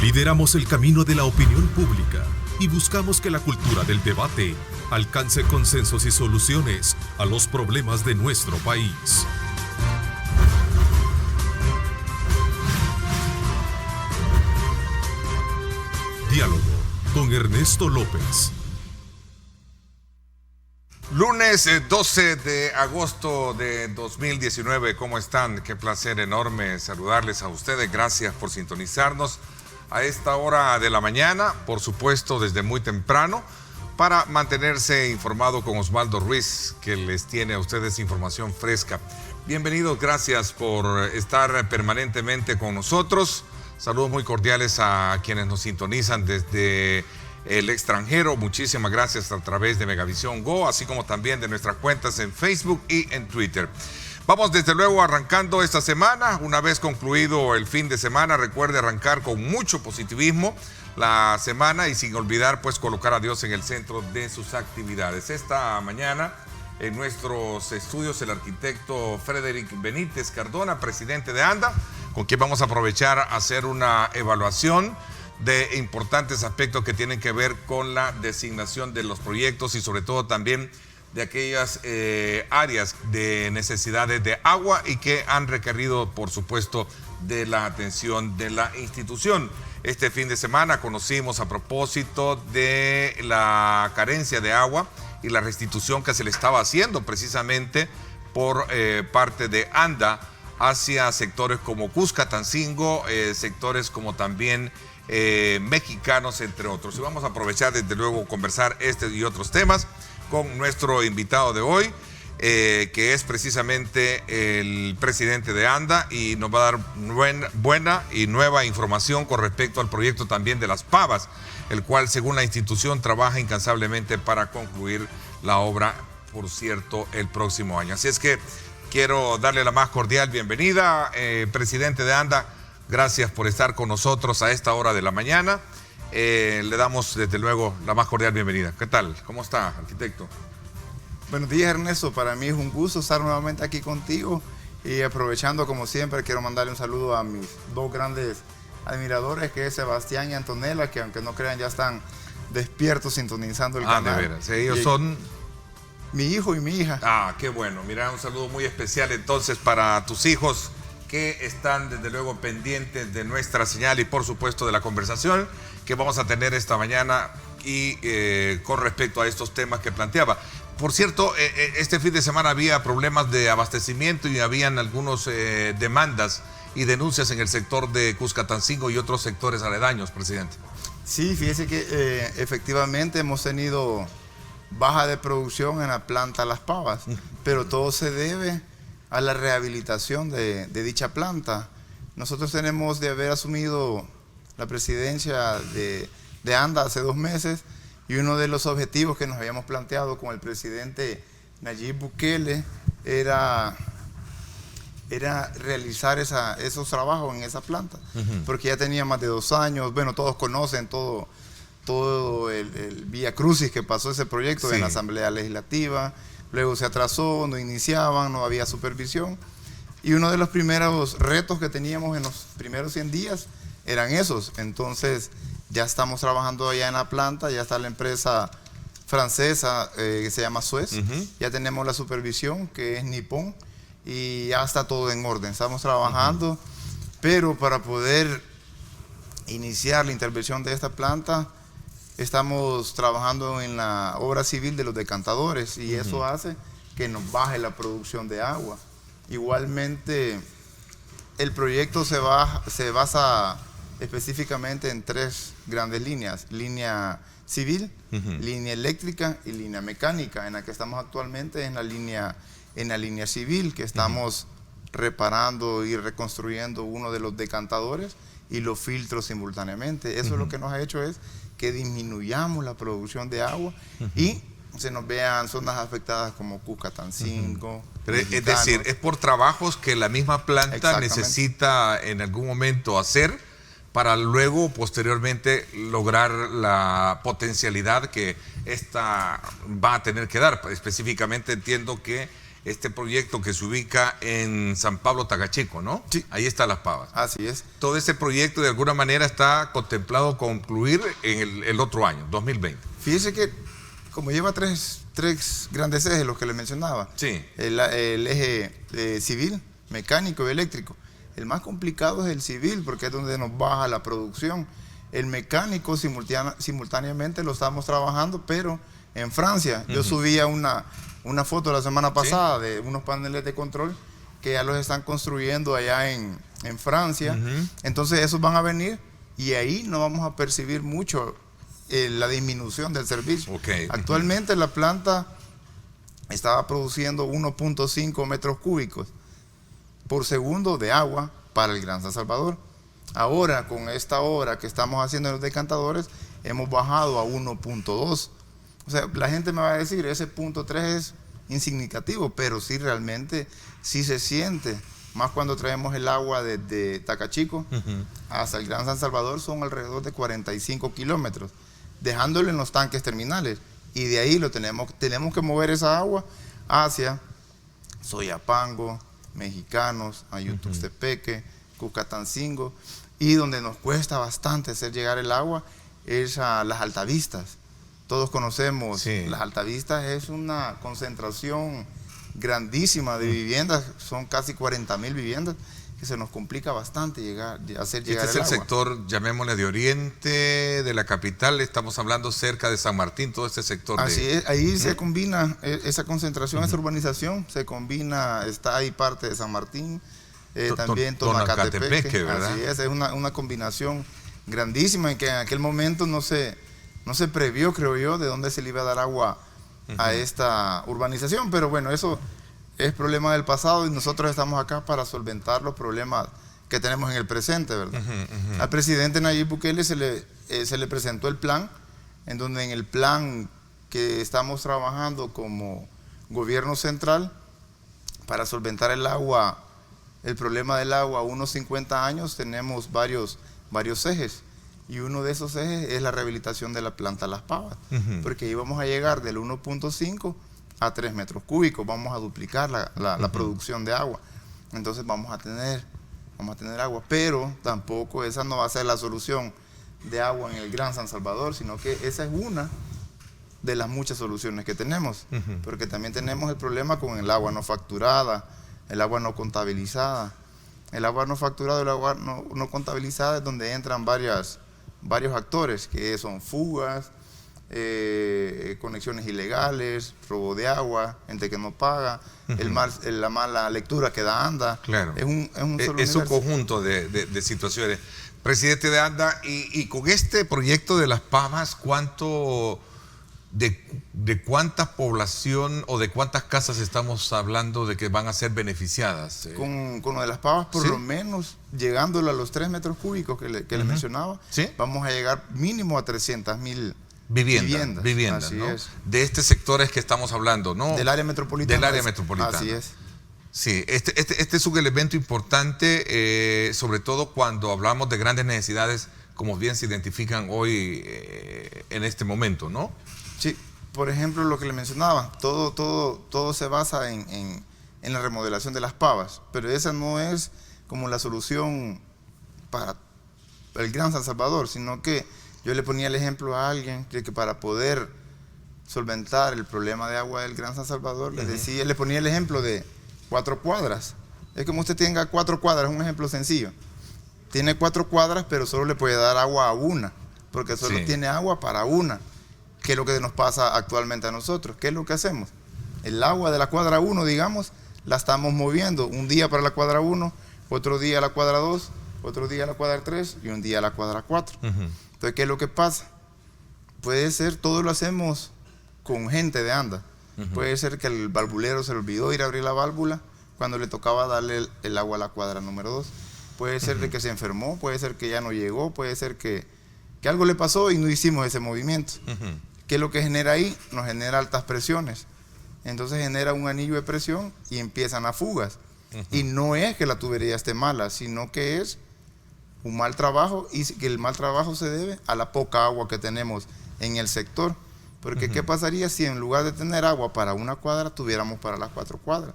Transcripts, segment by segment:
Lideramos el camino de la opinión pública y buscamos que la cultura del debate alcance consensos y soluciones a los problemas de nuestro país. Diálogo con Ernesto López. Lunes 12 de agosto de 2019, ¿cómo están? Qué placer enorme saludarles a ustedes, gracias por sintonizarnos a esta hora de la mañana, por supuesto desde muy temprano, para mantenerse informado con Osvaldo Ruiz, que les tiene a ustedes información fresca. Bienvenidos, gracias por estar permanentemente con nosotros. Saludos muy cordiales a quienes nos sintonizan desde el extranjero. Muchísimas gracias a través de Megavisión Go, así como también de nuestras cuentas en Facebook y en Twitter. Vamos desde luego arrancando esta semana. Una vez concluido el fin de semana, recuerde arrancar con mucho positivismo la semana y sin olvidar pues colocar a Dios en el centro de sus actividades. Esta mañana en nuestros estudios el arquitecto Frederick Benítez Cardona, presidente de ANDA, con quien vamos a aprovechar a hacer una evaluación de importantes aspectos que tienen que ver con la designación de los proyectos y sobre todo también de aquellas áreas de necesidades de agua y que han requerido, por supuesto, de la atención de la institución. Este fin de semana conocimos a propósito de la carencia de agua y la restitución que se le estaba haciendo precisamente por parte de ANDA hacia sectores como Cuscatancingo, sectores como también mexicanos, entre otros. Y vamos a aprovechar desde luego conversar este y otros temas con nuestro invitado de hoy, que es precisamente el presidente de ANDA y nos va a dar buena y nueva información con respecto al proyecto también de Las Pavas, el cual según la institución trabaja incansablemente para concluir la obra, por cierto, el próximo año. Así es que quiero darle la más cordial bienvenida, presidente de ANDA. Gracias por estar con nosotros a esta hora de la mañana. Le damos desde luego la más cordial bienvenida. ¿Qué tal? ¿Cómo está, arquitecto? Buenos días, Ernesto. Para mí es un gusto estar nuevamente aquí contigo y aprovechando como siempre quiero mandarle un saludo a mis dos grandes admiradores, que es Sebastián y Antonella, que aunque no crean ya están despiertos sintonizando el canal. De veras. Ellos son mi hijo y mi hija. Ah, qué bueno. Mira, un saludo muy especial entonces para tus hijos que están desde luego pendientes de nuestra señal y por supuesto de la conversación que vamos a tener esta mañana y con respecto a estos temas que planteaba. Por cierto, este fin de semana había problemas de abastecimiento y habían algunas demandas y denuncias en el sector de Cuscatancingo y otros sectores aledaños, presidente. Sí, fíjese que efectivamente hemos tenido baja de producción en la planta Las Pavas, pero todo se debe a la rehabilitación de dicha planta. Nosotros tenemos de haber asumido la presidencia de ANDA hace 2 meses y uno de los objetivos que nos habíamos planteado con el presidente Nayib Bukele era realizar esos trabajos en esa planta, porque ya tenía más de 2 años. Bueno, todos conocen todo el vía crucis que pasó ese proyecto, sí, en la Asamblea Legislativa. Luego se atrasó, no iniciaban, no había supervisión. Y uno de los primeros retos que teníamos en los primeros 100 días eran esos. Entonces ya estamos trabajando allá en la planta, ya está la empresa francesa que se llama Suez, ya tenemos la supervisión que es Nippon y ya está todo en orden. Estamos trabajando, pero para poder iniciar la intervención de esta planta, estamos trabajando en la obra civil de los decantadores y eso hace que nos baje la producción de agua. Igualmente, el proyecto se basa específicamente en 3 grandes líneas: línea civil, línea eléctrica y línea mecánica. En la que estamos actualmente en la línea civil, que estamos reparando y reconstruyendo uno de los decantadores y los filtros simultáneamente. Eso es lo que nos ha hecho es que disminuyamos la producción de agua y se nos vean zonas afectadas como Cuscatancingo. Es decir, es por trabajos que la misma planta necesita en algún momento hacer para luego, posteriormente, lograr la potencialidad que esta va a tener que dar. Específicamente entiendo que este proyecto que se ubica en San Pablo Tagachico, ¿no? Sí. Ahí está Las Pavas. Así es. Todo ese proyecto de alguna manera está contemplado concluir en el otro año, 2020. Fíjese que como lleva tres grandes ejes, los que le mencionaba, Sí. el eje civil, mecánico y eléctrico. El más complicado es el civil porque es donde nos baja la producción. El mecánico simultáneamente lo estamos trabajando, pero en Francia. Yo subía una foto la semana pasada de unos paneles de control que ya los están construyendo allá en Francia. Entonces esos van a venir y ahí no vamos a percibir mucho la disminución del servicio. Actualmente la planta estaba produciendo 1.5 metros cúbicos por segundo de agua para el Gran San Salvador. Ahora, con esta obra que estamos haciendo en los decantadores, hemos bajado a 1.2. O sea, la gente me va a decir, ese 0.3 es insignificativo, pero sí realmente sí se siente. Más cuando traemos el agua desde Tagachico hasta el Gran San Salvador, son alrededor de 45 kilómetros, dejándolo en los tanques terminales. Y de ahí tenemos que mover esa agua hacia Soyapango, Mexicanos, Ayutuxtepeque, Cucatancingo, y donde nos cuesta bastante hacer llegar el agua es a las Altavistas. Todos conocemos, las Altavistas es una concentración grandísima de viviendas, son casi 40,000 viviendas, que se nos complica bastante hacer llegar el agua. Este es el sector, llamémosle, de oriente de la capital, estamos hablando cerca de San Martín, todo este sector. Así es, ahí se combina esa concentración, esa urbanización, se combina, está ahí parte de San Martín, también Tonacatepeque, ¿verdad? Así es una combinación grandísima en que en aquel momento no se previó, creo yo, de dónde se le iba a dar agua a esta urbanización, pero bueno, eso es problema del pasado y nosotros estamos acá para solventar los problemas que tenemos en el presente, ¿verdad? Al presidente Nayib Bukele se le presentó el plan, en donde en el plan que estamos trabajando como gobierno central para solventar el problema del agua a unos 50 años, tenemos varios ejes. Y uno de esos ejes es la rehabilitación de la planta Las Pavas, porque ahí vamos a llegar del 1.5 a 3 metros cúbicos, vamos a duplicar la producción de agua. Entonces vamos a tener agua, pero tampoco esa no va a ser la solución de agua en el Gran San Salvador, sino que esa es una de las muchas soluciones que tenemos, porque también tenemos el problema con el agua no facturada, el agua no contabilizada. El agua no facturada y el agua no contabilizada es donde entran varios actores, que son fugas, conexiones ilegales, robo de agua, gente que no paga, la mala lectura que da ANDA. Claro. Es un conjunto de situaciones. Presidente de ANDA, y con este proyecto de Las Pavas, ¿de cuánta población o de cuántas casas estamos hablando de que van a ser beneficiadas? Con lo de Las Pavas, por lo menos, llegándolo a los 3 metros cúbicos que les mencionaba, vamos a llegar mínimo a 300,000 viviendas, ¿no? De este sector es que estamos hablando, ¿no? Del área metropolitana. Del área metropolitana. Así es. Sí, este es un elemento importante, sobre todo cuando hablamos de grandes necesidades, como bien se identifican hoy en este momento, ¿no? Sí, por ejemplo, lo que le mencionaba, todo se basa en la remodelación de Las Pavas, pero esa no es como la solución para el Gran San Salvador, sino que yo le ponía el ejemplo a alguien de que para poder solventar el problema de agua del Gran San Salvador, le ponía el ejemplo de 4 cuadras. Es como usted tenga 4 cuadras, un ejemplo sencillo. Tiene 4 cuadras, pero solo le puede dar agua a una, porque solo tiene agua para una. ¿Qué es lo que nos pasa actualmente a nosotros? ¿Qué es lo que hacemos? El agua de la cuadra 1, digamos, la estamos moviendo. Un día para la cuadra 1, otro día a la cuadra 2, otro día a la cuadra 3 y un día a la cuadra 4. Entonces, ¿qué es lo que pasa? Puede ser, todo lo hacemos con gente de ANDA. Puede ser que el valvulero se le olvidó ir a abrir la válvula cuando le tocaba darle el agua a la cuadra número 2. Puede ser de que se enfermó, puede ser que ya no llegó, puede ser que algo le pasó y no hicimos ese movimiento. ¿Qué es lo que genera ahí? Nos genera altas presiones. Entonces genera un anillo de presión y empiezan las fugas. Y no es que la tubería esté mala, sino que es un mal trabajo, y que el mal trabajo se debe a la poca agua que tenemos en el sector. Porque ¿qué pasaría si en lugar de tener agua para una cuadra, tuviéramos para las 4 cuadras?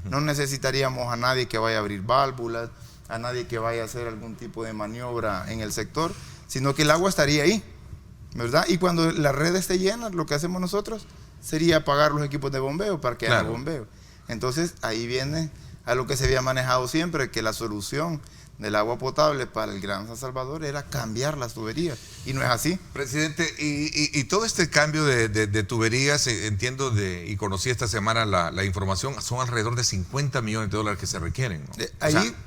No necesitaríamos a nadie que vaya a abrir válvulas, a nadie que vaya a hacer algún tipo de maniobra en el sector, sino que el agua estaría ahí, ¿verdad? Y cuando la red esté llena, lo que hacemos nosotros sería apagar los equipos de bombeo para que haya bombeo. Entonces ahí viene a lo que se había manejado siempre, que la solución del agua potable para el Gran San Salvador era cambiar las tuberías, y no es así. Presidente, y todo este cambio de tuberías, entiendo y conocí esta semana la información, son alrededor de 50 millones de dólares que se requieren, ¿no?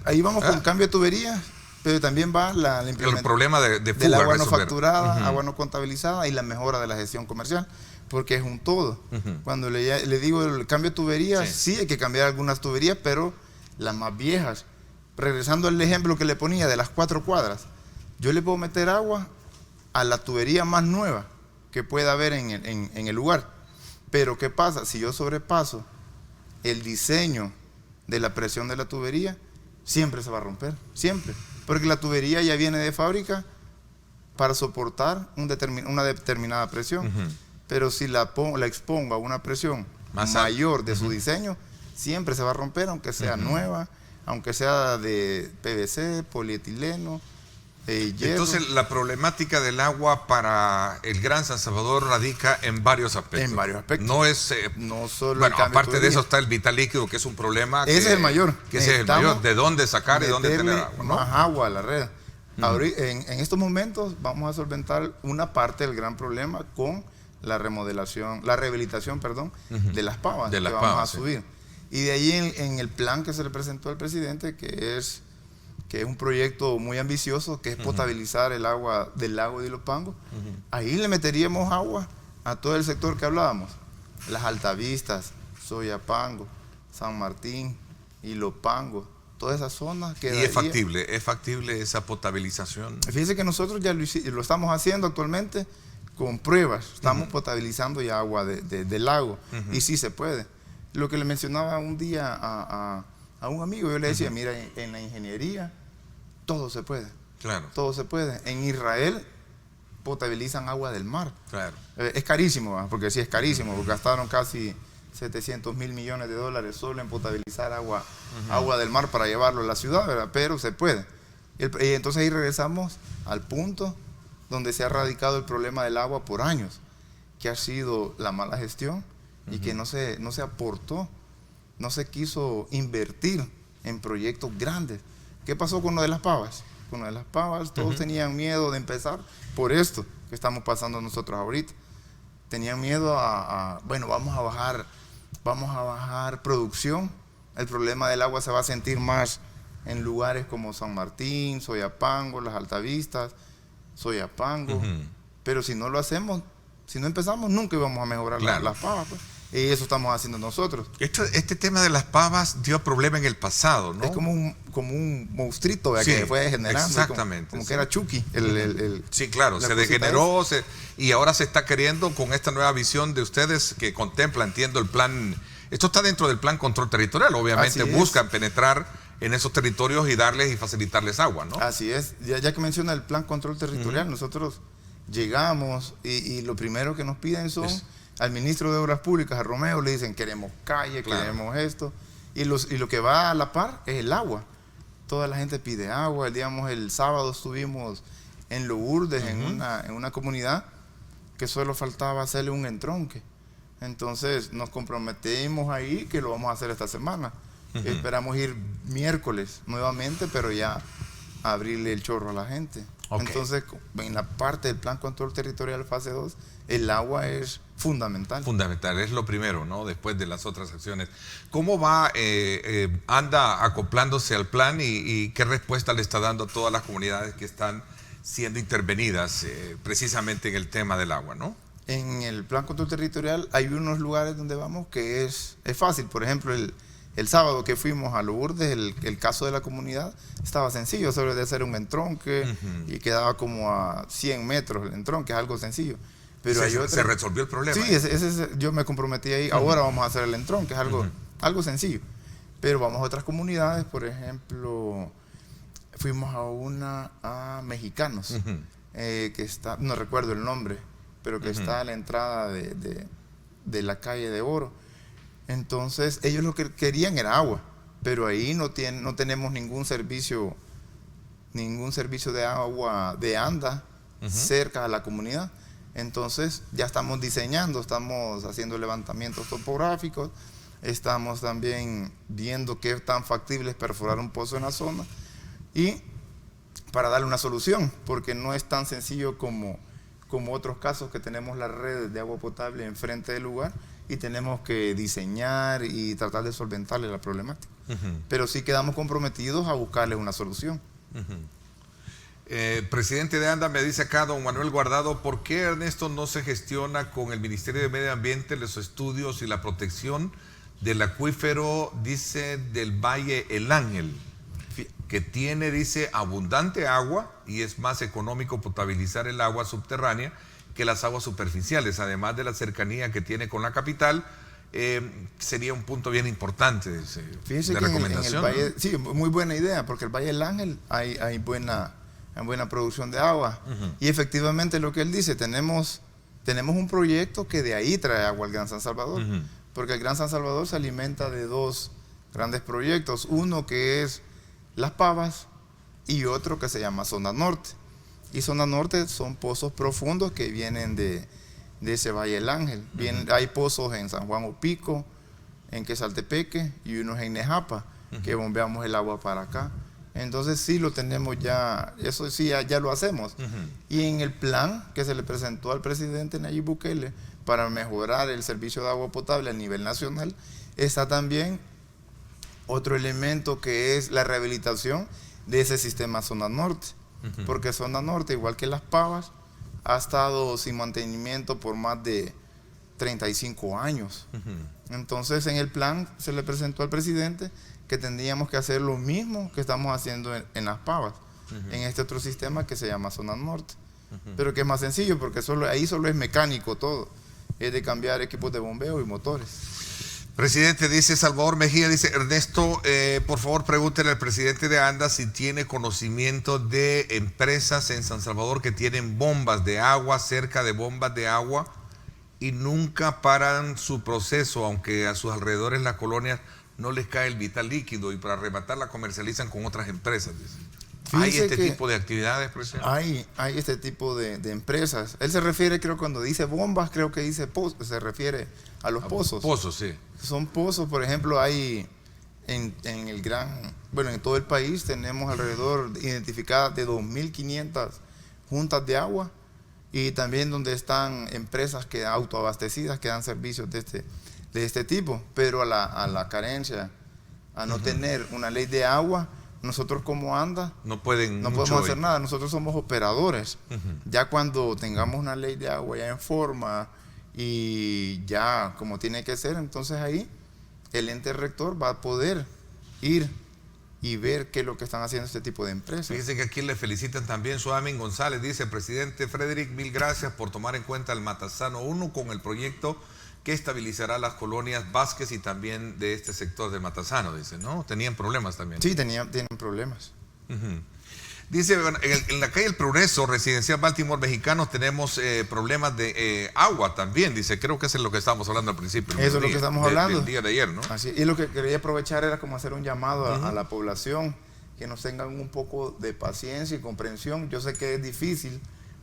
Ahí vamos con cambio de tuberías, pero también va la implementación el problema de fuga, del agua no facturada, agua no contabilizada y la mejora de la gestión comercial, porque es un todo. Cuando le digo el cambio de tuberías, sí hay que cambiar algunas tuberías, pero las más viejas. Regresando al ejemplo que le ponía de las 4 cuadras, yo le puedo meter agua a la tubería más nueva que pueda haber en el lugar. Pero ¿qué pasa? Si yo sobrepaso el diseño de la presión de la tubería, siempre se va a romper, siempre. Porque la tubería ya viene de fábrica para soportar una determinada presión. Pero si la expongo a una presión mayor de su diseño, siempre se va a romper, aunque sea nueva, aunque sea de PVC, polietileno, hierro. Entonces, la problemática del agua para el Gran San Salvador radica en varios aspectos. En varios aspectos. No es... no solo bueno, aparte de eso está el vital líquido, que es un problema. Ese es el mayor. Que ese es el mayor. ¿De dónde sacar y dónde tener agua, ¿no? Más agua a la red. En estos momentos vamos a solventar una parte del gran problema con la rehabilitación, de las pavas que vamos a subir. Y de ahí en el plan que se le presentó al presidente, que es un proyecto muy ambicioso, que es potabilizar el agua del lago de Ilopango, ahí le meteríamos agua a todo el sector que hablábamos. Las Altavistas, Soyapango, San Martín, Ilopango, toda esa zona quedaría. ¿Y es factible esa potabilización? Fíjese que nosotros ya lo estamos haciendo actualmente con pruebas. Estamos potabilizando ya agua del lago, y sí se puede. Lo que le mencionaba un día a un amigo, yo le decía, mira, en la ingeniería todo se puede. Claro. Todo se puede. En Israel potabilizan agua del mar. Claro. Es carísimo, ¿verdad? Porque sí es carísimo, porque gastaron casi 700.000 millones de dólares solo en potabilizar agua del mar para llevarlo a la ciudad, ¿verdad? Pero se puede. Y entonces ahí regresamos al punto donde se ha radicado el problema del agua por años, que ha sido la mala gestión y que no se aportó, no se quiso invertir en proyectos grandes. ¿Qué pasó con lo de las pavas? Con lo de las pavas todos tenían miedo de empezar por esto que estamos pasando nosotros ahorita. Tenían miedo bueno, vamos a bajar producción. El problema del agua se va a sentir más en lugares como San Martín, Soyapango, las Altavistas, Soyapango. Pero si no lo hacemos, si no empezamos, nunca íbamos a mejorar las pavas, pues. Y eso estamos haciendo nosotros. Este tema de las pavas dio problema en el pasado, ¿no? Es como un monstruito que fue generando. Exactamente. Como que era Chucky. Sí, claro, se degeneró y ahora se está queriendo con esta nueva visión de ustedes que contempla, entiendo, el plan. Esto está dentro del plan control territorial, obviamente buscan penetrar en esos territorios y darles y facilitarles agua, ¿no? Así es. Ya que menciona el plan control territorial, nosotros llegamos y lo primero que nos piden son... Al ministro de Obras Públicas, a Romeo, le dicen queremos calle, queremos esto, y lo que va a la par es el agua. Toda la gente pide agua. Digamos, el sábado estuvimos en Lourdes, en una comunidad que solo faltaba hacerle un entronque. Entonces nos comprometimos ahí que lo vamos a hacer esta semana. Esperamos ir miércoles nuevamente, pero ya abrirle el chorro a la gente. Entonces, en la parte del plan control territorial fase 2, el agua es fundamental. Fundamental, es lo primero, ¿no? Después de las otras acciones. ¿Cómo va, anda acoplándose al plan y qué respuesta le está dando a todas las comunidades que están siendo intervenidas precisamente en el tema del agua, ¿no? En el plan control territorial hay unos lugares donde vamos que es fácil. Por ejemplo, el sábado que fuimos a Lourdes, el caso de la comunidad estaba sencillo, solo de hacer un entronque y quedaba como a 100 metros el entronque, es algo sencillo. Pero se resolvió el problema. Sí, yo me comprometí ahí, ahora vamos a hacer el entronque, es algo sencillo. Pero vamos a otras comunidades, por ejemplo, fuimos a Mexicanos, que está, no recuerdo el nombre, pero que está a la entrada de la calle de Oro. Entonces, ellos lo que querían era agua, pero ahí no tenemos ningún servicio de agua de ANDA cerca a la comunidad. Entonces, ya estamos diseñando, estamos haciendo levantamientos topográficos, estamos también viendo qué tan factible es perforar un pozo en la zona y para darle una solución, porque no es tan sencillo como otros casos que tenemos las redes de agua potable enfrente del lugar y tenemos que diseñar y tratar de solventarle la problemática. Pero sí quedamos comprometidos a buscarle una solución. Presidente de ANDA, me dice acá don Manuel Guardado, ¿por qué, Ernesto, no se gestiona con el Ministerio de Medio Ambiente los estudios y la protección del acuífero, dice, del Valle El Ángel, que tiene, dice, abundante agua y es más económico potabilizar el agua subterránea que las aguas superficiales, además de la cercanía que tiene con la capital? Sería un punto bien importante de recomendación. En el Valle, sí, muy buena idea, porque el Valle del Ángel hay buena producción de agua. Y efectivamente lo que él dice, tenemos un proyecto que de ahí trae agua al Gran San Salvador, porque el Gran San Salvador se alimenta de dos grandes proyectos, uno que es Las Pavas y otro que se llama Zona Norte. Y Zona Norte son pozos profundos que vienen de ese Valle del Ángel. Hay pozos en San Juan Opico, en Quesaltepeque y unos en Nejapa, que bombeamos el agua para acá. Entonces sí lo tenemos ya, eso sí ya lo hacemos. Y en el plan que se le presentó al presidente Nayib Bukele para mejorar el servicio de agua potable a nivel nacional, está también otro elemento que es la rehabilitación de ese sistema Zona Norte. Porque Zona Norte, igual que Las Pavas, ha estado sin mantenimiento por más de 35 años. Entonces en el plan se le presentó al presidente que tendríamos que hacer lo mismo que estamos haciendo en Las Pavas, en este otro sistema que se llama Zona Norte. Pero que es más sencillo porque ahí solo es mecánico todo, es de cambiar equipos de bombeo y motores. Presidente, dice Salvador Mejía, dice Ernesto, por favor pregúntele al presidente de ANDA si tiene conocimiento de empresas en San Salvador que tienen bombas de agua, cerca de bombas de agua, y nunca paran su proceso, aunque a sus alrededores las colonias no les cae el vital líquido y para rematar la comercializan con otras empresas. Dice. ¿Hay este tipo de actividades, presidente? Hay este tipo de empresas. Él se refiere, creo, cuando dice bombas, creo que dice se refiere a los pozos. Pozos, sí. Son pozos, por ejemplo, hay en todo el país tenemos alrededor identificadas de 2.500 juntas de agua y también donde están empresas que autoabastecidas que dan servicios de este tipo, pero a la carencia, a no tener una ley de agua, nosotros como ANDA no podemos hacer nada. Nosotros somos operadores. Ya cuando tengamos una ley de agua ya en forma y ya como tiene que ser, entonces ahí el ente rector va a poder ir y ver qué es lo que están haciendo este tipo de empresas. Fíjense que aquí le felicitan también. Suamin González dice: presidente Frederick, mil gracias por tomar en cuenta el Matasano 1 con el proyecto que estabilizará las colonias Vázquez y también de este sector de Matasano, dice, ¿no? Tenían problemas también. Sí, tienen problemas. Dice, en la calle El Progreso, residencial Baltimore Mexicanos, tenemos problemas de agua también, dice, creo que eso es lo que estábamos hablando al principio. Eso es lo que estamos hablando. El día de ayer, ¿no? Así, y lo que quería aprovechar era como hacer un llamado a la población, que nos tengan un poco de paciencia y comprensión. Yo sé que es difícil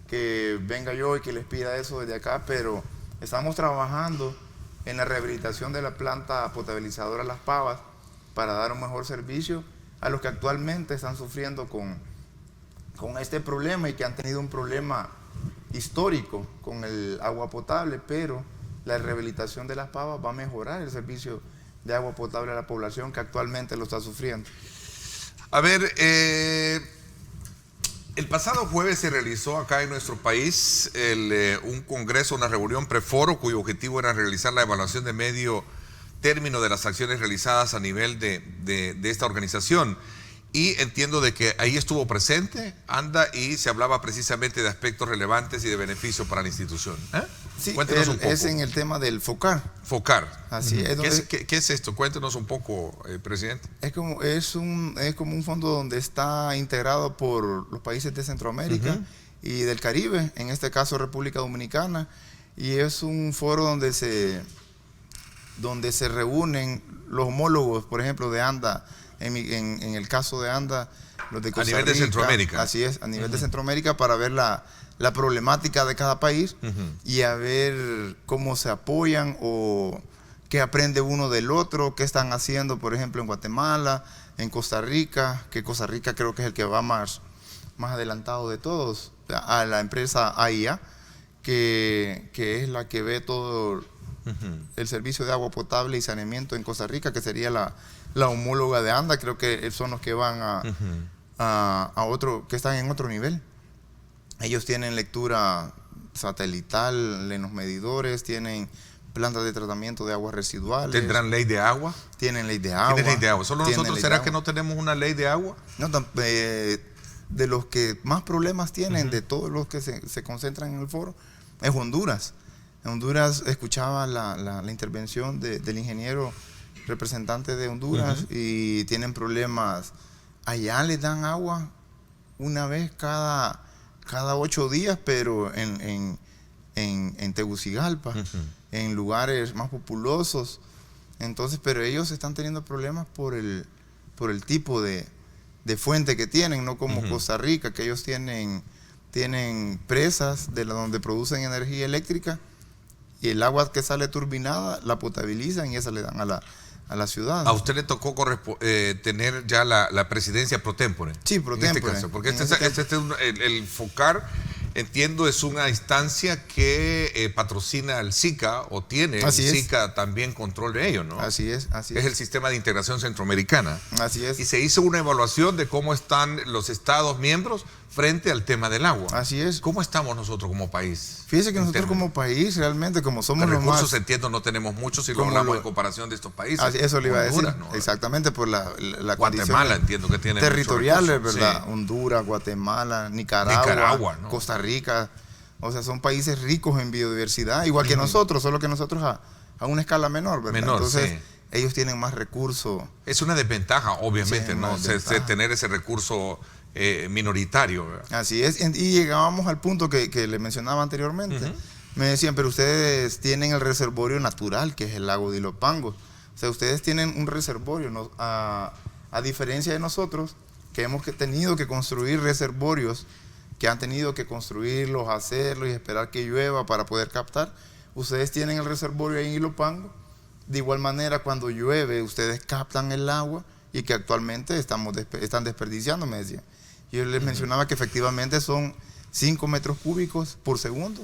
que venga yo y que les pida eso desde acá, pero estamos trabajando en la rehabilitación de la planta potabilizadora Las Pavas para dar un mejor servicio a los que actualmente están sufriendo con este problema y que han tenido un problema histórico con el agua potable, pero la rehabilitación de Las Pavas va a mejorar el servicio de agua potable a la población que actualmente lo está sufriendo. A ver, el pasado jueves se realizó acá en nuestro país un congreso, una reunión preforo cuyo objetivo era realizar la evaluación de medio término de las acciones realizadas a nivel de esta organización. Y entiendo de que ahí estuvo presente ANDA y se hablaba precisamente de aspectos relevantes y de beneficio para la institución. Sí, cuéntenos un poco. Es en el tema del FOCAR. FOCAR. Así es. ¿Qué es esto? Cuéntenos un poco, presidente. Es como un fondo donde está integrado por los países de Centroamérica y del Caribe, en este caso República Dominicana, y es un foro donde se reúnen los homólogos, por ejemplo, de ANDA, en el caso de ANDA, los de Costa Rica. A nivel de Centroamérica. Así es, a nivel de Centroamérica, para ver la problemática de cada país y a ver cómo se apoyan o qué aprende uno del otro, qué están haciendo, por ejemplo, en Guatemala, en Costa Rica, que Costa Rica creo que es el que va más adelantado de todos, a la empresa AIA, que es la que ve todo el servicio de agua potable y saneamiento en Costa Rica, que sería la homóloga de ANDA. Creo que son los que van a otro, que están en otro nivel. Ellos tienen lectura satelital en los medidores, tienen plantas de tratamiento de aguas residuales. ¿Tendrán ley de agua? Tienen ley de agua. ¿Tienen ley de agua? ¿Solo nosotros será que no tenemos una ley de agua? No, de los que más problemas tienen, de todos los que se concentran en el foro, es Honduras. En Honduras escuchaba la intervención del ingeniero representante de Honduras y tienen problemas. Allá les dan agua una vez cada 8 días, pero en Tegucigalpa, en lugares más populosos. Entonces, pero ellos están teniendo problemas por el tipo de fuente que tienen, no como Costa Rica, que ellos tienen presas de donde producen energía eléctrica y el agua que sale turbinada la potabilizan y esa le dan a la ciudad. ¿A usted le tocó tener ya la presidencia pro tempore? Sí, pro tempore. En este caso, porque el FOCAR, entiendo, es una instancia que patrocina al SICA o tiene el SICA también control de ello, ¿no? Así es. Es el Sistema de Integración Centroamericana. Así es. Y se hizo una evaluación de cómo están los Estados miembros frente al tema del agua. Así es. ¿Cómo estamos nosotros como país? Fíjese que nosotros como país, realmente, como somos los recursos, más... entiendo, no tenemos muchos si lo hablamos en comparación de estos países. Eso le iba a decir, ¿no? exactamente, por la Guatemala, entiendo que tiene territoriales, ¿verdad? Sí. Honduras, Guatemala, Nicaragua, ¿no? Costa Rica. O sea, son países ricos en biodiversidad, igual que nosotros, solo que nosotros a una escala menor, ¿verdad? Entonces, ellos tienen más recursos. Es una desventaja, obviamente, ¿no? Tener ese recurso minoritario, ¿verdad? Así es, y llegábamos al punto que le mencionaba anteriormente. Me decían, pero ustedes tienen el reservorio natural, que es el lago de Ilopango. O sea, ustedes tienen un reservorio, ¿no? A diferencia de nosotros, que hemos tenido que construir reservorios, que han tenido que construirlos, hacerlos y esperar que llueva para poder captar. Ustedes tienen el reservorio ahí en Ilopango. De igual manera, cuando llueve, ustedes captan el agua y que actualmente están desperdiciando, me decían. Yo les mencionaba que efectivamente son 5 metros cúbicos por segundo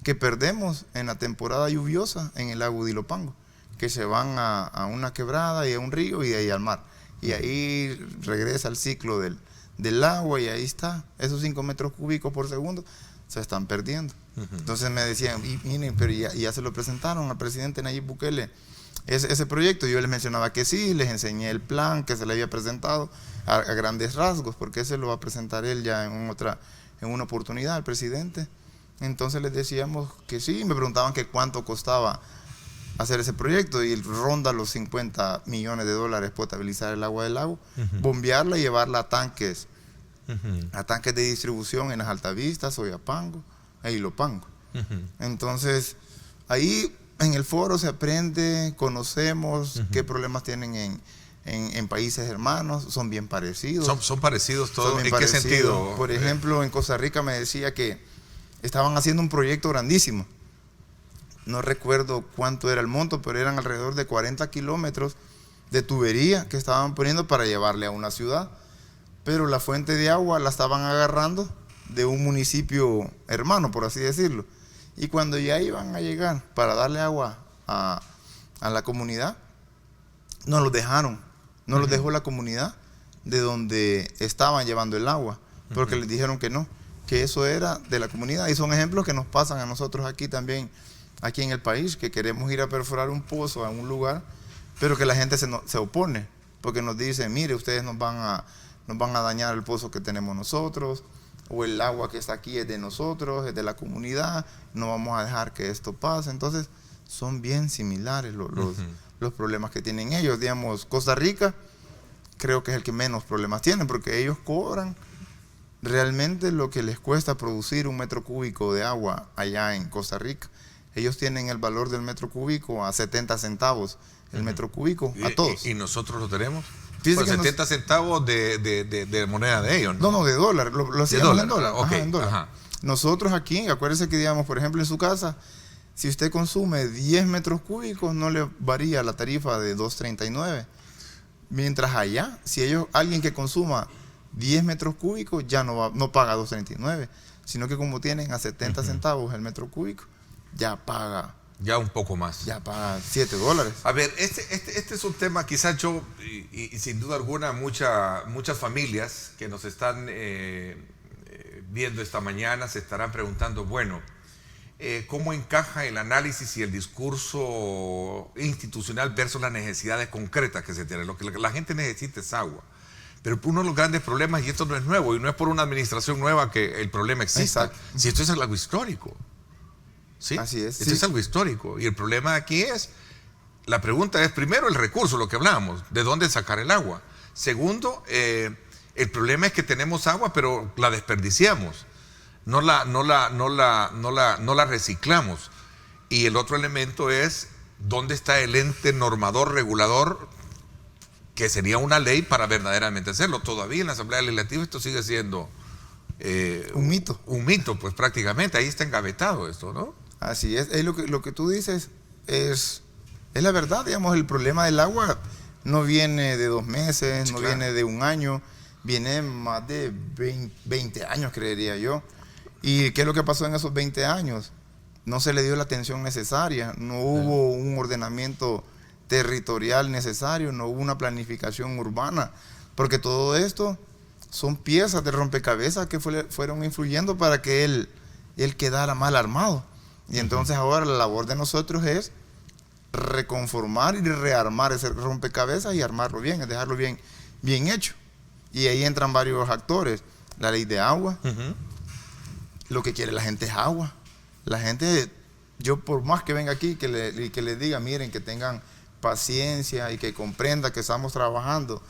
que perdemos en la temporada lluviosa en el lago de Ilopango, que se van a una quebrada y a un río y de ahí al mar. Y ahí regresa el ciclo del agua y ahí está. Esos 5 metros cúbicos por segundo se están perdiendo. Entonces me decían, y miren, pero ya se lo presentaron al presidente Nayib Bukele ese proyecto. Yo les mencionaba que sí, les enseñé el plan que se le había presentado a grandes rasgos, porque ese lo va a presentar él ya en una oportunidad, el presidente. Entonces les decíamos que sí, me preguntaban que cuánto costaba hacer ese proyecto y ronda los 50 millones de dólares potabilizar el agua del lago, bombearla y llevarla a tanques de distribución en las Altavistas, Oyapango e Ilopango. Entonces, ahí en el foro se aprende, conocemos qué problemas tienen en países hermanos, son bien parecidos. Son parecidos todos. ¿En qué sentido? Por ejemplo, en Costa Rica me decía que estaban haciendo un proyecto grandísimo. No recuerdo cuánto era el monto, pero eran alrededor de 40 kilómetros de tubería que estaban poniendo para llevarle a una ciudad. Pero la fuente de agua la estaban agarrando de un municipio hermano, por así decirlo. Y cuando ya iban a llegar para darle agua a la comunidad, no los dejaron. No los dejó la comunidad de donde estaban llevando el agua, porque les dijeron que no, que eso era de la comunidad. Y son ejemplos que nos pasan a nosotros aquí también, aquí en el país, que queremos ir a perforar un pozo a un lugar, pero que la gente se opone, porque nos dice, mire, ustedes nos van a dañar el pozo que tenemos nosotros, o el agua que está aquí es de nosotros, es de la comunidad, no vamos a dejar que esto pase. Entonces, son bien similares los problemas que tienen ellos. Digamos, Costa Rica creo que es el que menos problemas tienen, porque ellos cobran realmente lo que les cuesta producir un metro cúbico de agua allá en Costa Rica, ellos tienen el valor del metro cúbico a 70 centavos el metro cúbico, a todos. ¿Y nosotros lo tenemos? Fíjese Pues que 70 centavos de moneda de ellos, ¿no? No, de dólar, lo hacíamos en dólar. Okay. Ajá, en dólar. Ajá. Nosotros aquí, acuérdese que digamos, por ejemplo, en su casa, si usted consume 10 metros cúbicos, no le varía la tarifa de 2.39. Mientras allá, si alguien que consuma 10 metros cúbicos, ya no paga 2.39, sino que como tienen a 70 centavos el metro cúbico, ya paga. Ya un poco más. Ya paga $7. A ver, este es un tema, quizás yo, y sin duda alguna, muchas familias que nos están viendo esta mañana se estarán preguntando, bueno, ¿cómo encaja el análisis y el discurso institucional versus las necesidades concretas que se tienen? Lo que la gente necesita es agua. Pero uno de los grandes problemas, y esto no es nuevo, y no es por una administración nueva que el problema exista, si esto es algo histórico. ¿Sí? Así es. Esto es algo histórico. Y el problema aquí es, la pregunta es, primero, el recurso, lo que hablábamos, de dónde sacar el agua. Segundo, el problema es que tenemos agua, pero la desperdiciamos. No la reciclamos. Y el otro elemento es, ¿dónde está el ente normador, regulador, que sería una ley para verdaderamente hacerlo? Todavía en la Asamblea Legislativa esto sigue siendo un mito. Un mito, pues prácticamente. Ahí está engavetado esto, ¿no? Así es. Lo que tú dices es la verdad. Digamos, el problema del agua no viene de 2 meses, no viene de un año, viene más de 20 años, creería yo. ¿Y qué es lo que pasó en esos 20 años? No se le dio la atención necesaria, no hubo un ordenamiento territorial necesario, no hubo una planificación urbana, porque todo esto son piezas de rompecabezas que fueron influyendo para que él quedara mal armado. Y entonces ahora la labor de nosotros es reconformar y rearmar ese rompecabezas y armarlo bien, es dejarlo bien hecho. Y ahí entran varios actores. La ley de agua, lo que quiere la gente es agua. La gente, yo por más que venga aquí y que les diga, miren, que tengan paciencia y que comprenda que estamos trabajando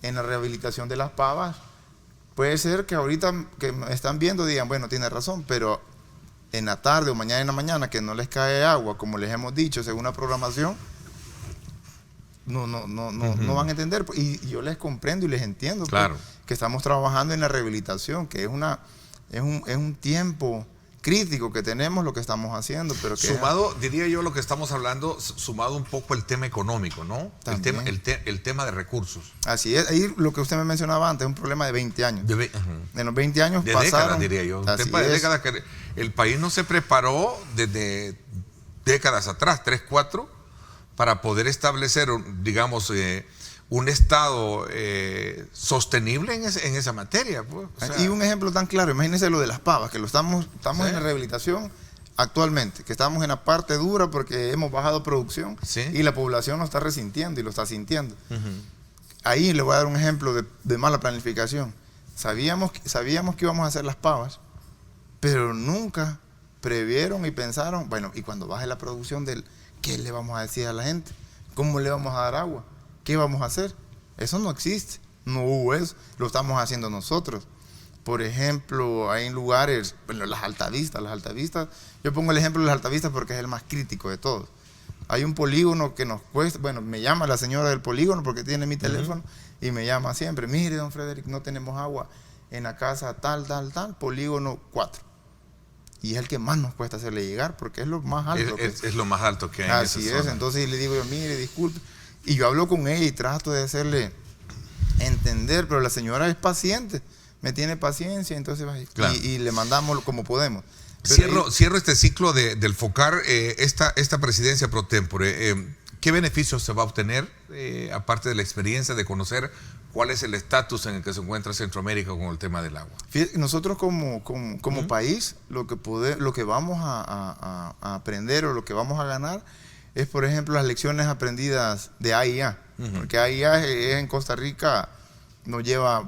en la rehabilitación de las pavas, puede ser que ahorita que me están viendo digan, bueno, tiene razón, pero en la tarde o mañana en la mañana que no les cae agua, como les hemos dicho, según la programación, no van a entender. Y yo les comprendo y les entiendo, claro, que estamos trabajando en la rehabilitación, que es un tiempo crítico que tenemos lo que estamos haciendo, pero que sumado, diría yo, lo que estamos hablando, sumado un poco el tema económico, ¿no? El tema de recursos. Así es, ahí lo que usted me mencionaba antes es un problema de 20 años. En los 20 años de pasaron, décadas, diría yo. Un tema de décadas que el país no se preparó desde décadas atrás, 3, 4, para poder establecer, digamos, un Estado sostenible en esa materia. Pues. O sea, y un ejemplo tan claro, imagínense lo de las pavas, que estamos en la rehabilitación actualmente, que estamos en la parte dura porque hemos bajado producción y la población lo está resintiendo y lo está sintiendo. Ahí le voy a dar un ejemplo de mala planificación. Sabíamos que íbamos a hacer las pavas, pero nunca previeron y pensaron, bueno, y cuando baje la producción ¿qué le vamos a decir a la gente? ¿Cómo le vamos a dar agua? ¿Qué vamos a hacer? Eso no existe, no hubo eso, lo estamos haciendo nosotros. Por ejemplo, hay lugares, bueno, las altavistas, yo pongo el ejemplo de las altavistas porque es el más crítico de todos. Hay un polígono que nos cuesta, bueno, me llama la señora del polígono porque tiene mi teléfono y me llama siempre, mire, don Frederick, no tenemos agua en la casa tal, polígono 4. Y es el que más nos cuesta hacerle llegar porque es lo más alto. Es lo más alto que hay. Así es, entonces le digo yo, mire, disculpe. Y yo hablo con ella y trato de hacerle entender, pero la señora es paciente, me tiene paciencia, entonces claro, y le mandamos como podemos. Cierro este ciclo del focar esta presidencia pro tempore. ¿Qué beneficios se va a obtener, aparte de la experiencia de conocer cuál es el estatus en el que se encuentra Centroamérica con el tema del agua? Nosotros como país, lo que vamos a aprender o lo que vamos a ganar es, por ejemplo, las lecciones aprendidas de AIA, porque AIA en Costa Rica nos lleva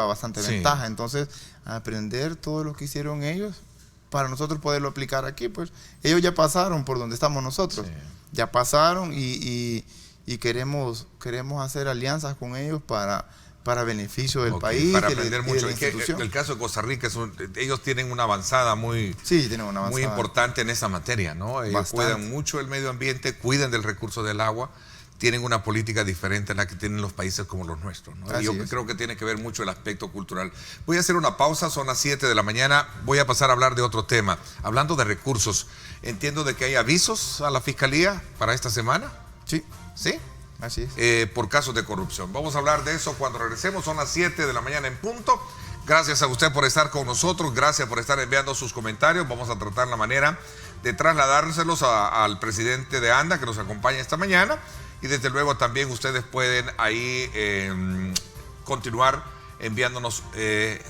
bastante ventaja. Entonces, aprender todo lo que hicieron ellos para nosotros poderlo aplicar aquí, pues ellos ya pasaron por donde estamos nosotros, ya pasaron y queremos hacer alianzas con ellos para para beneficio del Ok, país para y aprender de mucho. la Es que institución. el caso de Costa Rica, ellos tienen una avanzada muy, Sí, tienen una muy avanzada. importante en esa materia, ¿no? Ellos Bastante. cuidan mucho el medio ambiente, cuidan del recurso del agua, tienen una política diferente a la que tienen los países como los nuestros, ¿no? Así Yo es. creo que tiene que ver mucho el aspecto cultural. Voy a hacer una pausa, son las 7 de la mañana, voy a pasar a hablar de otro tema. Hablando de recursos, entiendo de que hay avisos a la Fiscalía para esta semana, Sí, ¿sí? así es. Por casos de corrupción. Vamos a hablar de eso cuando regresemos, son las 7 de la mañana en punto. Gracias a usted por estar con nosotros, gracias por estar enviando sus comentarios. Vamos a tratar la manera de trasladárselos al presidente de ANDA que nos acompaña esta mañana, y desde luego también ustedes pueden ahí continuar enviándonos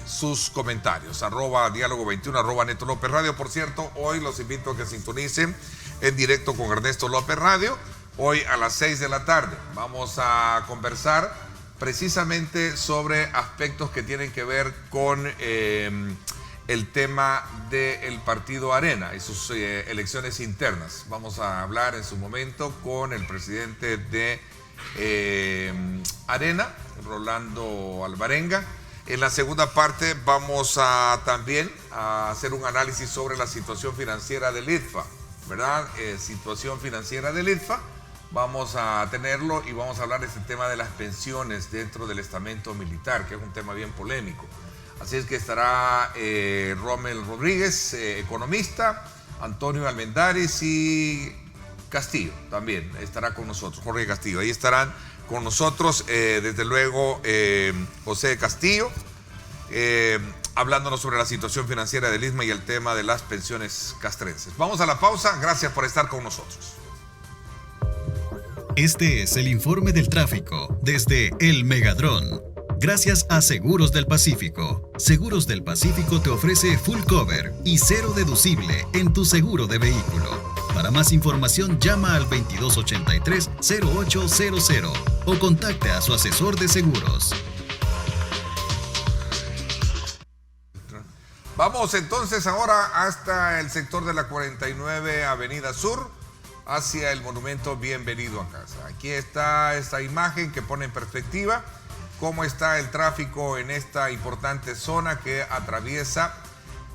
sus comentarios. @diálogo21, @Neto López Radio. Por cierto, hoy los invito a que sintonicen en directo con Ernesto López Radio. Hoy a las 6 de la tarde vamos a conversar precisamente sobre aspectos que tienen que ver con el tema del partido Arena y sus elecciones internas. Vamos a hablar en su momento con el presidente de Arena, Rolando Alvarenga. En la segunda parte vamos a también a hacer un análisis sobre la situación financiera del IDFA, ¿verdad? Situación financiera del IDFA. Vamos a tenerlo y vamos a hablar de este tema de las pensiones dentro del estamento militar, que es un tema bien polémico. Así es que estará Rommel Rodríguez, economista, Antonio Almendares y Castillo también estará con nosotros, Jorge Castillo. Ahí estarán con nosotros, desde luego, José Castillo, hablándonos sobre la situación financiera del ISMA y el tema de las pensiones castrenses. Vamos a la pausa, gracias por estar con nosotros. Este es el informe del tráfico desde El Megadrón. Gracias a Seguros del Pacífico. Seguros del Pacífico te ofrece full cover y cero deducible en tu seguro de vehículo. Para más información llama al 2283-0800 o contacte a su asesor de seguros. Vamos entonces ahora hasta el sector de la 49 Avenida Sur, hacia el monumento Bienvenido a Casa. Aquí está esta imagen que pone en perspectiva cómo está el tráfico en esta importante zona que atraviesa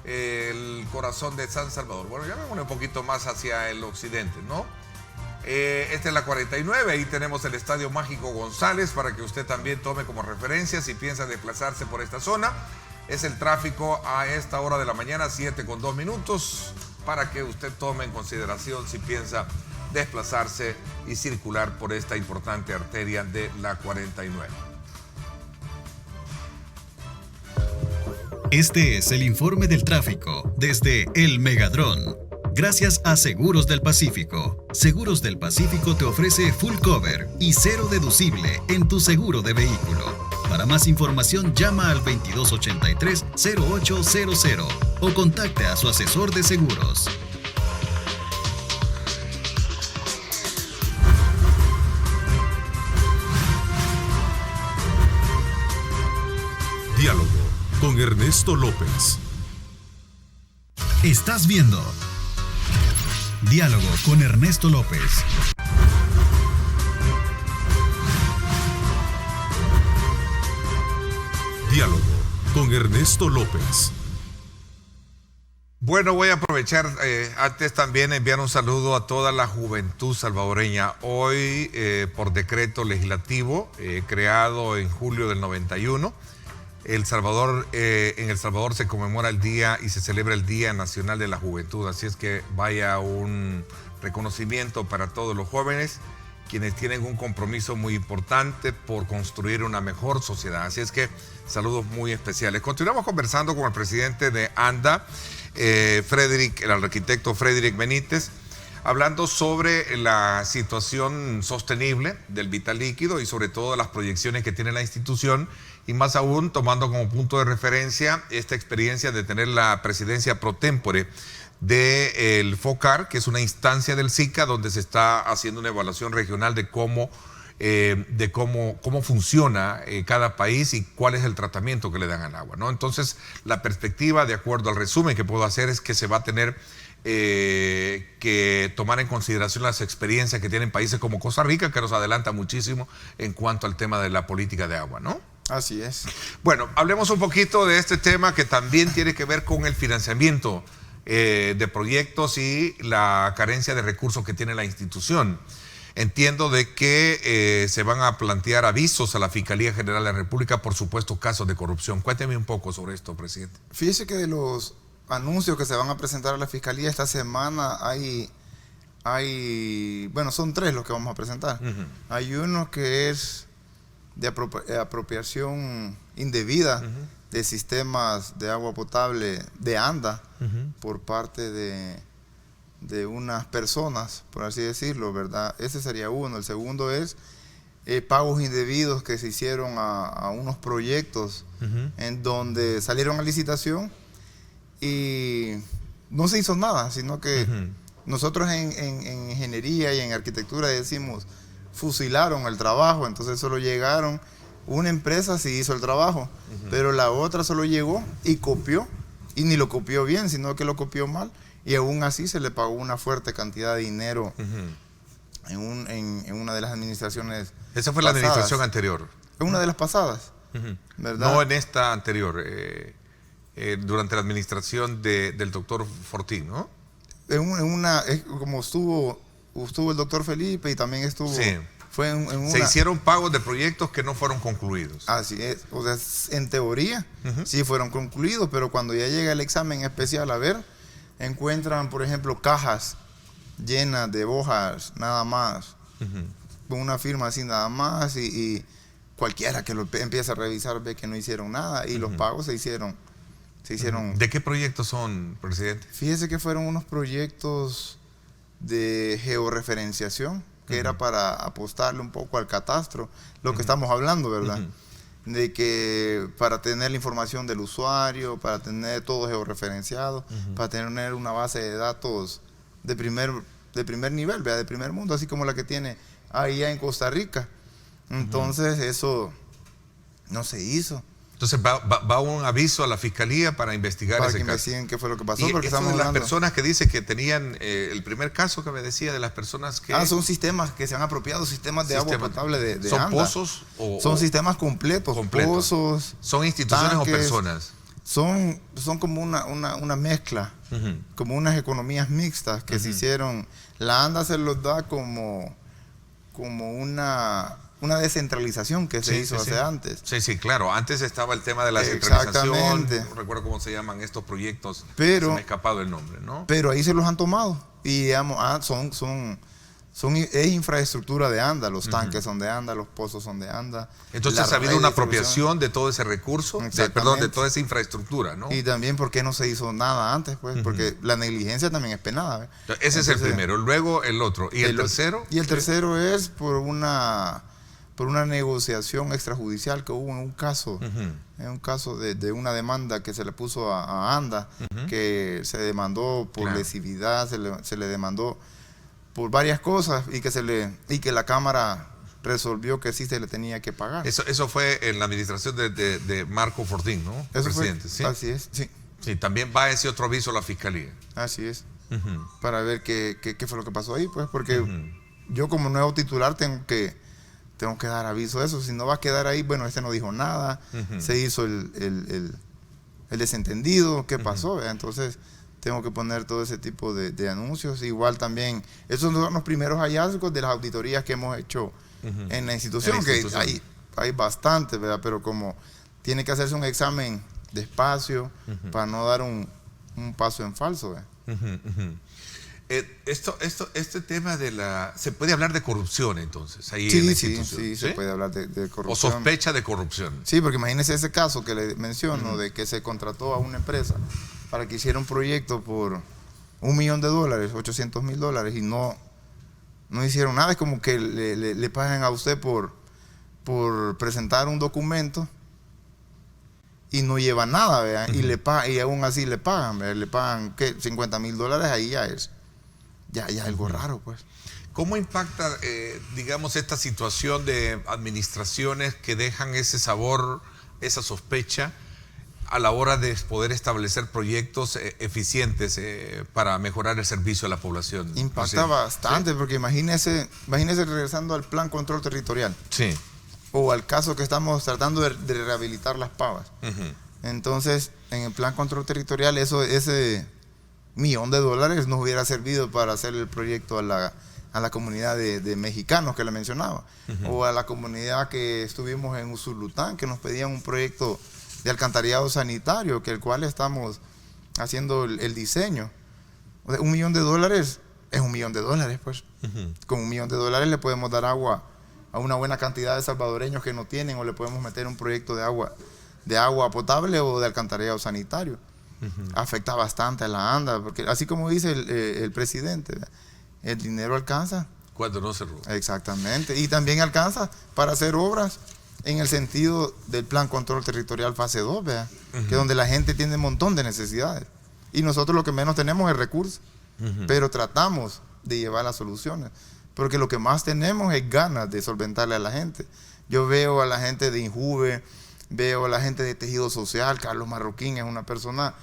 el corazón de San Salvador. Bueno, ya me voy un poquito más hacia el occidente, ¿no? Esta es la 49, ahí tenemos el Estadio Mágico González para que usted también tome como referencia si piensa desplazarse por esta zona. Es el tráfico a esta hora de la mañana, 7:02, para que usted tome en consideración si piensa desplazarse y circular por esta importante arteria de la 49. Este es el informe del tráfico desde El Megadrón. Gracias a Seguros del Pacífico. Seguros del Pacífico te ofrece full cover y cero deducible en tu seguro de vehículo. Para más información llama al 2283-0800 o contacte a su asesor de seguros. Diálogo con Ernesto López. Estás viendo Diálogo con Ernesto López. Diálogo con Ernesto López. Bueno, voy a aprovechar antes también enviar un saludo a toda la juventud salvadoreña. Hoy, por decreto legislativo creado en julio del 91, en El Salvador se conmemora el día y se celebra el Día Nacional de la Juventud. Así es que vaya un reconocimiento para todos los jóvenes, quienes tienen un compromiso muy importante por construir una mejor sociedad. Así es que saludos muy especiales. Continuamos conversando con el presidente de ANDA, el arquitecto Frederick Benítez, hablando sobre la situación sostenible del vital líquido y sobre todo las proyecciones que tiene la institución, y más aún tomando como punto de referencia esta experiencia de tener la presidencia pro tempore del FOCAR, que es una instancia del SICA donde se está haciendo una evaluación regional de cómo funciona cada país y cuál es el tratamiento que le dan al agua, ¿no? Entonces, la perspectiva, de acuerdo al resumen que puedo hacer, es que se va a tener que tomar en consideración las experiencias que tienen países como Costa Rica, que nos adelanta muchísimo en cuanto al tema de la política de agua, ¿no? Así es. Bueno, hablemos un poquito de este tema que también tiene que ver con el financiamiento de proyectos y la carencia de recursos que tiene la institución. Entiendo de que se van a plantear avisos a la Fiscalía General de la República por supuestos casos de corrupción. Cuénteme un poco sobre esto, presidente. Fíjese que de los anuncios que se van a presentar a la Fiscalía esta semana bueno, son 3 los que vamos a presentar. Hay uno que es de apropiación indebida de sistemas de agua potable de ANDA por parte de unas personas, por así decirlo, ¿verdad? Ese sería uno. El segundo es pagos indebidos que se hicieron a unos proyectos en donde salieron a licitación y no se hizo nada, sino que nosotros en ingeniería y en arquitectura decimos fusilaron el trabajo, entonces solo llegaron, una empresa sí hizo el trabajo, pero la otra solo llegó y copió, y ni lo copió bien, sino que lo copió mal, y aún así se le pagó una fuerte cantidad de dinero en una de las administraciones. Esa fue pasadas. La administración anterior. En una de las pasadas, ¿verdad? No en esta anterior, durante la administración del doctor Fortín, ¿no? Como estuvo el doctor Felipe y también estuvo... Sí. Se hicieron pagos de proyectos que no fueron concluidos. Así es. O sea, en teoría sí fueron concluidos, pero cuando ya llega el examen especial a ver, encuentran, por ejemplo, cajas llenas de hojas nada más, con una firma así nada más, y cualquiera que lo empieza a revisar ve que no hicieron nada, y los pagos se hicieron. ¿De qué proyectos son, presidente? Fíjese que fueron unos proyectos de georreferenciación, que era para apostarle un poco al catastro, lo que estamos hablando, ¿verdad? De que para tener la información del usuario, para tener todo georreferenciado, para tener una base de datos de primer nivel, ¿verdad? De primer mundo, así como la que tiene allá en Costa Rica. Entonces eso no se hizo. Entonces va un aviso a la Fiscalía para investigar ese caso. Para que investiguen qué fue lo que pasó. Y porque eso de las personas que dice que tenían, el primer caso que me decía de las personas que... son sistemas que se han apropiado, sistemas de agua potable de ¿Son ANDA. Pozos? Son sistemas completos. Pozos. ¿Son instituciones tanques, o personas? Son como una mezcla, como unas economías mixtas que se hicieron. La ANDA se los da como una descentralización que se hizo hace antes. Sí, claro. Antes estaba el tema de la centralización. Exactamente. No recuerdo cómo se llaman estos proyectos. Pero, se me ha escapado el nombre, ¿no? Pero ahí se los han tomado. Y digamos, es infraestructura de ANDA. Los tanques son de ANDA, los pozos son de ANDA. Entonces ha habido una apropiación de todo ese recurso, de toda esa infraestructura, ¿no? Y también porque no se hizo nada antes, pues, porque la negligencia también es penada. Ese es el primero. Luego el otro. ¿Y el tercero? Y el tercero es por una negociación extrajudicial que hubo en un caso, de una demanda que se le puso a ANDA, que se demandó por lesividad, se le demandó por varias cosas y que la Cámara resolvió que sí se le tenía que pagar. Eso fue en la administración de Marco Fortín, ¿no? Eso presidente, ¿sí? Así es, sí. Sí, también va ese otro aviso a la Fiscalía. Así es. Para ver qué fue lo que pasó ahí, pues, porque yo como nuevo titular tengo que dar aviso de eso. Si no va a quedar ahí, bueno, no dijo nada, se hizo el desentendido, ¿qué pasó? Entonces tengo que poner todo ese tipo de anuncios. Igual también, esos son los primeros hallazgos de las auditorías que hemos hecho en la institución, que hay bastante, ¿verdad? Pero como tiene que hacerse un examen despacio para no dar un paso en falso, ¿verdad? Este tema se puede hablar de corrupción entonces ahí sí, en la institución. Sí, se puede hablar de corrupción. O sospecha de corrupción. Sí, porque imagínese ese caso que le menciono, de que se contrató a una empresa para que hiciera un proyecto por $1 millón, $800,000, y no hicieron nada. Es como que le pagan a usted por presentar un documento y no lleva nada, ¿verdad? Y aún así le pagan, ¿verdad? Le pagan, ¿qué? $50,000, ahí ya es algo raro, pues. ¿Cómo impacta, digamos, esta situación de administraciones que dejan ese sabor, esa sospecha, a la hora de poder establecer proyectos eficientes para mejorar el servicio a la población? Impacta bastante, porque imagínese regresando al Plan Control Territorial. Sí. o al caso que estamos tratando de rehabilitar Las Pavas. Entonces, en el plan control territorial, ese $1.000.000 nos hubiera servido para hacer el proyecto a la comunidad de mexicanos que le mencionaba, o a la comunidad que estuvimos en Usulután, que nos pedían un proyecto de alcantarillado sanitario, que el cual estamos haciendo el diseño. O sea, $1 millón es $1 millón, pues. Con $1 millón le podemos dar agua a una buena cantidad de salvadoreños que no tienen, o le podemos meter un proyecto de agua potable o de alcantarillado sanitario. Afecta bastante a la ANDA, porque así como dice el presidente, el dinero alcanza cuando no se roba. Exactamente, y también alcanza para hacer obras en el sentido del plan control territorial fase 2, que es donde la gente tiene un montón de necesidades y nosotros lo que menos tenemos es recursos, pero tratamos de llevar las soluciones, porque lo que más tenemos es ganas de solventarle a la gente. Yo veo a la gente de Injuve, veo a la gente de tejido social. Carlos Marroquín es una persona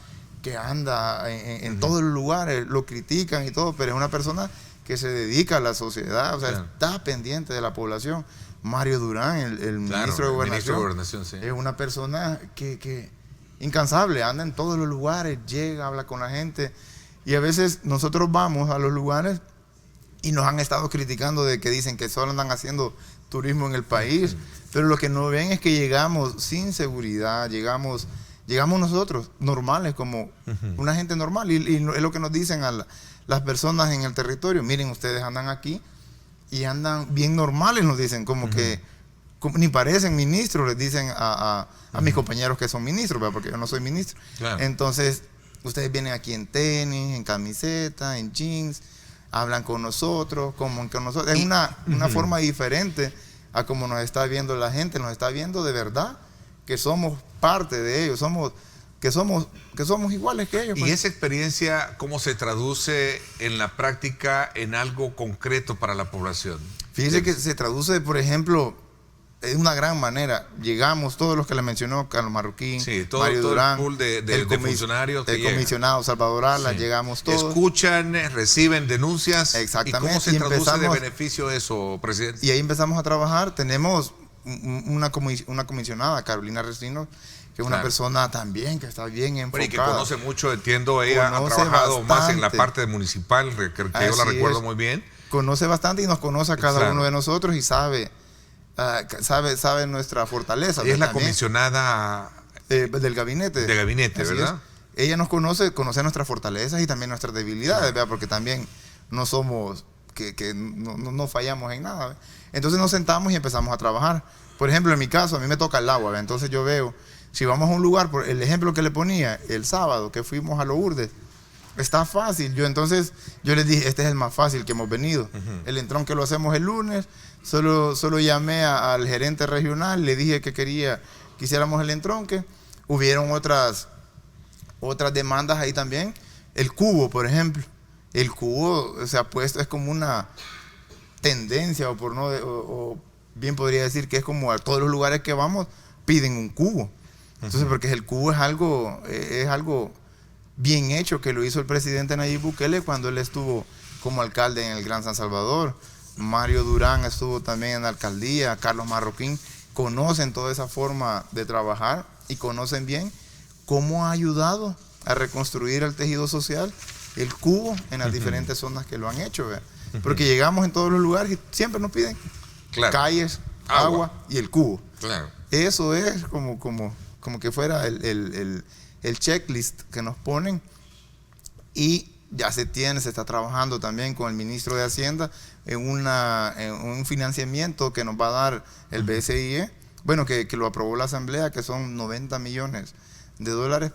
que anda en todos los lugares, lo critican y todo, pero es una persona que se dedica a la sociedad, o sea, está pendiente de la población. Mario Durán, el ministro de Gobernación, sí, es una persona que incansable, anda en todos los lugares, llega, habla con la gente, y a veces nosotros vamos a los lugares y nos han estado criticando de que dicen que solo andan haciendo turismo en el país, pero lo que no ven es que llegamos sin seguridad, llegamos nosotros normales, como una gente normal, y es lo que nos dicen a las personas en el territorio. Miren, ustedes andan aquí y andan bien normales, nos dicen, como que ni parecen ministros, les dicen a mis compañeros que son ministros, ¿verdad? Porque yo no soy ministro. Claro. Entonces, ustedes vienen aquí en tenis, en camiseta, en jeans, hablan con nosotros, como con nosotros. Es una forma diferente a como nos está viendo la gente, nos está viendo de verdad que somos parte de ellos, que somos iguales que ellos. ¿Y esa experiencia cómo se traduce en la práctica en algo concreto para la población? Fíjese que se traduce, por ejemplo, de una gran manera. Llegamos, todos los que le mencionó, Carlos Marroquín, Mario Durán, el pool de funcionarios, el comisionado Salvador Ala, llegamos todos. Escuchan, reciben denuncias. Exactamente. ¿Y cómo se traduce de beneficio eso, presidente? Y ahí empezamos a trabajar. Tenemos una comisionada, Carolina Resino, que es una persona también que está bien enfocada. Y que conoce mucho, entiendo, ella ha trabajado bastante más en la parte municipal, que yo la recuerdo muy bien. Conoce bastante y nos conoce a cada uno de nosotros y sabe nuestra fortaleza. Y es la comisionada del gabinete. De gabinete, ¿verdad? Ella nos conoce nuestras fortalezas y también nuestras debilidades, ¿verdad? Porque también no somos, que no fallamos en nada, ¿verdad? Entonces nos sentamos y empezamos a trabajar. Por ejemplo, en mi caso, a mí me toca el agua, ¿verdad? Entonces yo veo, si vamos a un lugar, por el ejemplo que le ponía, el sábado que fuimos a Lourdes, está fácil. Entonces yo les dije, este es el más fácil que hemos venido. El entrón que lo hacemos el lunes, solo llamé al gerente regional, le dije que hiciéramos el entronque. Hubieron otras demandas ahí también. El cubo, por ejemplo. El cubo se ha puesto, es como una tendencia, o bien podría decir que es como a todos los lugares que vamos piden un cubo. Entonces, porque el cubo es algo bien hecho, que lo hizo el presidente Nayib Bukele cuando él estuvo como alcalde en el Gran San Salvador. Mario Durán estuvo también en la alcaldía, Carlos Marroquín. Conocen toda esa forma de trabajar y conocen bien cómo ha ayudado a reconstruir el tejido social, el cubo, en las diferentes zonas que lo han hecho, ¿verdad? Porque llegamos en todos los lugares y siempre nos piden calles, agua y el cubo. Claro. Eso es como que fuera el checklist que nos ponen, y ya se está trabajando también con el ministro de Hacienda en un financiamiento que nos va a dar el BSIE, que lo aprobó la Asamblea, que son $90 millones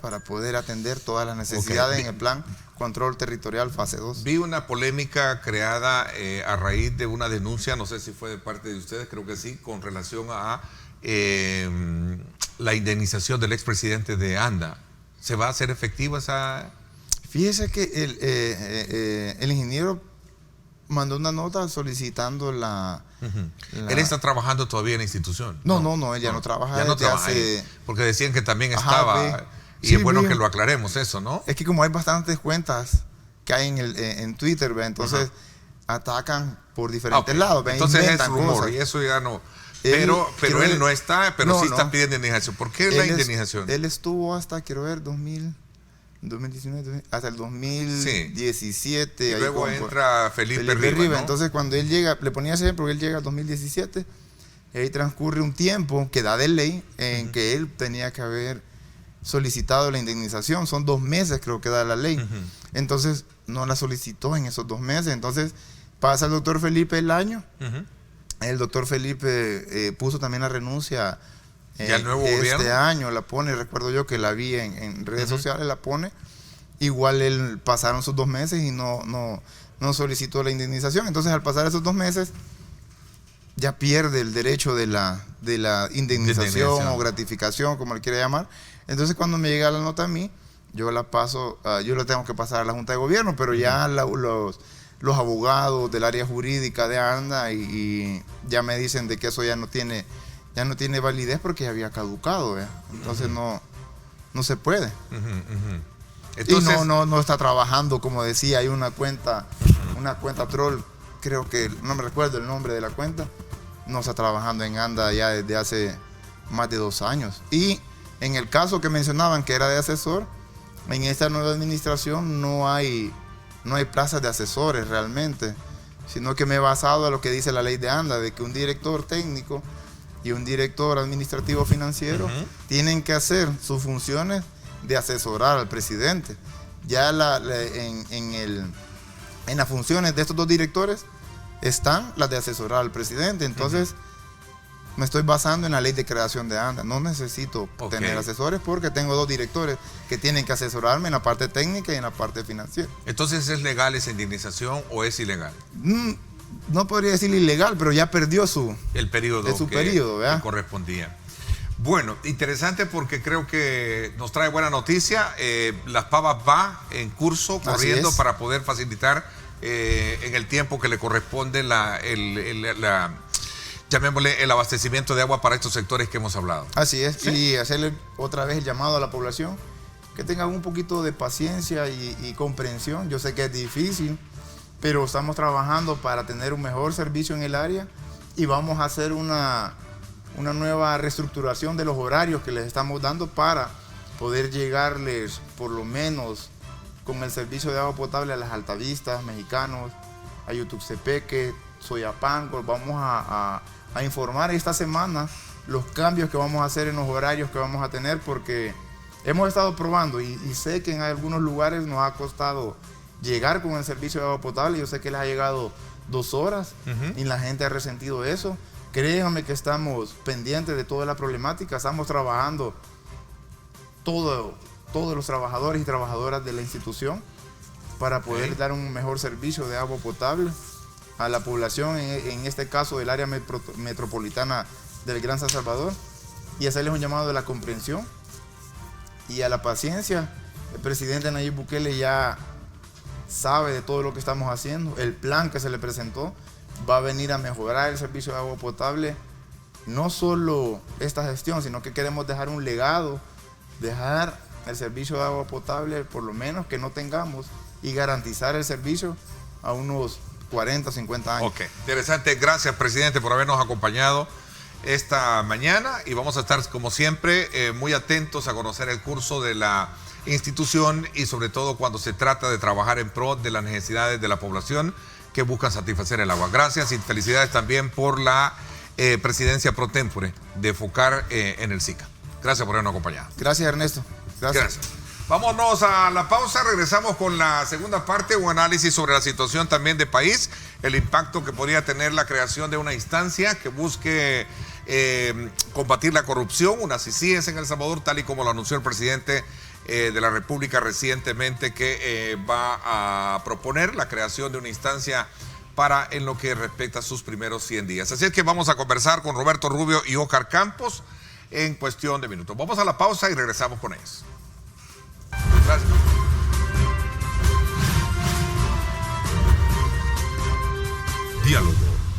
para poder atender todas las necesidades en el plan control territorial fase 2. Vi una polémica creada a raíz de una denuncia, no sé si fue de parte de ustedes, creo que sí, con relación a la indemnización del expresidente de ANDA. ¿Se va a hacer efectiva esa? Fíjese que el ingeniero mandó una nota solicitando ¿Él está trabajando todavía en la institución? No, él ya no trabaja. Ya no trabaja ahí, porque decían que también estaba. Y es bueno que lo aclaremos eso, ¿no? Es que como hay bastantes cuentas que hay en Twitter, ¿ve? Entonces atacan por diferentes lados, ¿ve? Entonces es rumor, y eso ya no. Pero él no está, pero no, sí está no. pidiendo indemnización. ¿Por qué la indemnización? Él estuvo hasta, quiero ver, 2019, hasta el 2017. Y ahí luego entra Felipe Riva, ¿no? Entonces cuando él llega, le ponía ese porque él llega al 2017, y ahí transcurre un tiempo que da de ley en que él tenía que haber solicitado la indemnización. Son 2 meses creo que da la ley. Entonces no la solicitó en esos 2 meses. Entonces pasa el doctor Felipe el año. El doctor Felipe puso también la renuncia ¿Y al nuevo este gobierno? año, la pone, recuerdo yo que la vi en redes sociales, la pone. Igual él pasaron sus 2 meses y no solicitó la indemnización. Entonces al pasar esos 2 meses ya pierde el derecho de la indemnización o gratificación, como le quiera llamar. Entonces cuando me llega la nota a mí, yo la paso, yo la tengo que pasar a la Junta de Gobierno, pero ya los abogados del área jurídica de ANDA y ya me dicen de que eso ya no tiene validez porque ya había caducado, ¿verdad? Entonces no se puede. Entonces, y no está trabajando, como decía, hay una cuenta troll, creo que no me recuerdo el nombre de la cuenta, no está trabajando en ANDA ya desde hace más de 2 años. Y en el caso que mencionaban que era de asesor, en esta nueva administración no hay plazas de asesores realmente, sino que me he basado a lo que dice la ley de ANDA, de que un director técnico y un director administrativo financiero tienen que hacer sus funciones de asesorar al presidente. Ya en las funciones de estos 2 directores están las de asesorar al presidente. Entonces me estoy basando en la ley de creación de ANDA. No necesito tener asesores porque tengo 2 directores que tienen que asesorarme en la parte técnica y en la parte financiera. Entonces, ¿es legal esa indemnización o es ilegal? No podría decir ilegal, pero ya perdió el periodo que correspondía. Bueno, interesante porque creo que nos trae buena noticia. Las Pavas va en curso, corriendo para poder facilitar en el tiempo que le corresponde llamémosle el abastecimiento de agua para estos sectores que hemos hablado. Así es, ¿sí? Y hacerle otra vez el llamado a la población que tengan un poquito de paciencia y comprensión. Yo sé que es difícil, pero estamos trabajando para tener un mejor servicio en el área y vamos a hacer una nueva reestructuración de los horarios que les estamos dando para poder llegarles por lo menos con el servicio de agua potable a las Altavistas, Mexicanos, a Yutuxtepeque, Soyapango. Vamos a informar esta semana los cambios que vamos a hacer en los horarios que vamos a tener, porque hemos estado probando y sé que en algunos lugares nos ha costado llegar con el servicio de agua potable. Yo sé que les ha llegado 2 horas y la gente ha resentido eso. Créanme que estamos pendientes de toda la problemática, estamos trabajando todos los trabajadores y trabajadoras de la institución para poder dar un mejor servicio de agua potable a la población, en este caso del área metropolitana del Gran San Salvador, y hacerles un llamado de la comprensión y a la paciencia. El presidente Nayib Bukele ya sabe de todo lo que estamos haciendo, el plan que se le presentó va a venir a mejorar el servicio de agua potable, no solo esta gestión, sino que queremos dejar un legado, dejar el servicio de agua potable por lo menos que no tengamos y garantizar el servicio a unos 40, 50 años. Ok, interesante. Gracias, presidente, por habernos acompañado esta mañana y vamos a estar, como siempre, muy atentos a conocer el curso de la institución y sobre todo cuando se trata de trabajar en pro de las necesidades de la población que buscan satisfacer el agua. Gracias y felicidades también por la presidencia pro tempore de FOCAR en el SICA. Gracias por habernos acompañado. Gracias, Ernesto. Gracias. Vámonos a la pausa, regresamos con la segunda parte, un análisis sobre la situación también de país, el impacto que podría tener la creación de una instancia que busque combatir la corrupción, una CICIES en El Salvador, tal y como lo anunció el presidente de la República recientemente, que va a proponer la creación de una instancia para en lo que respecta a sus primeros 100 días. Así es que vamos a conversar con Roberto Rubio y Óscar Campos en cuestión de minutos. Vamos a la pausa y regresamos con ellos. Gracias. Diálogo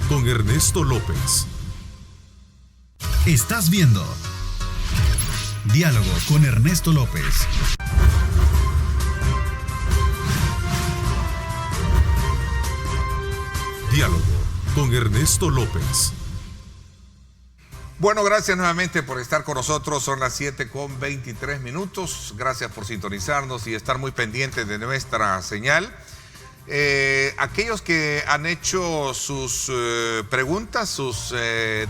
con Ernesto López. Estás viendo Diálogo con Ernesto López. Diálogo con Ernesto López. Bueno, gracias nuevamente por estar con nosotros. Son las 7:23. Gracias por sintonizarnos y estar muy pendientes de nuestra señal. Aquellos que han hecho sus preguntas, sus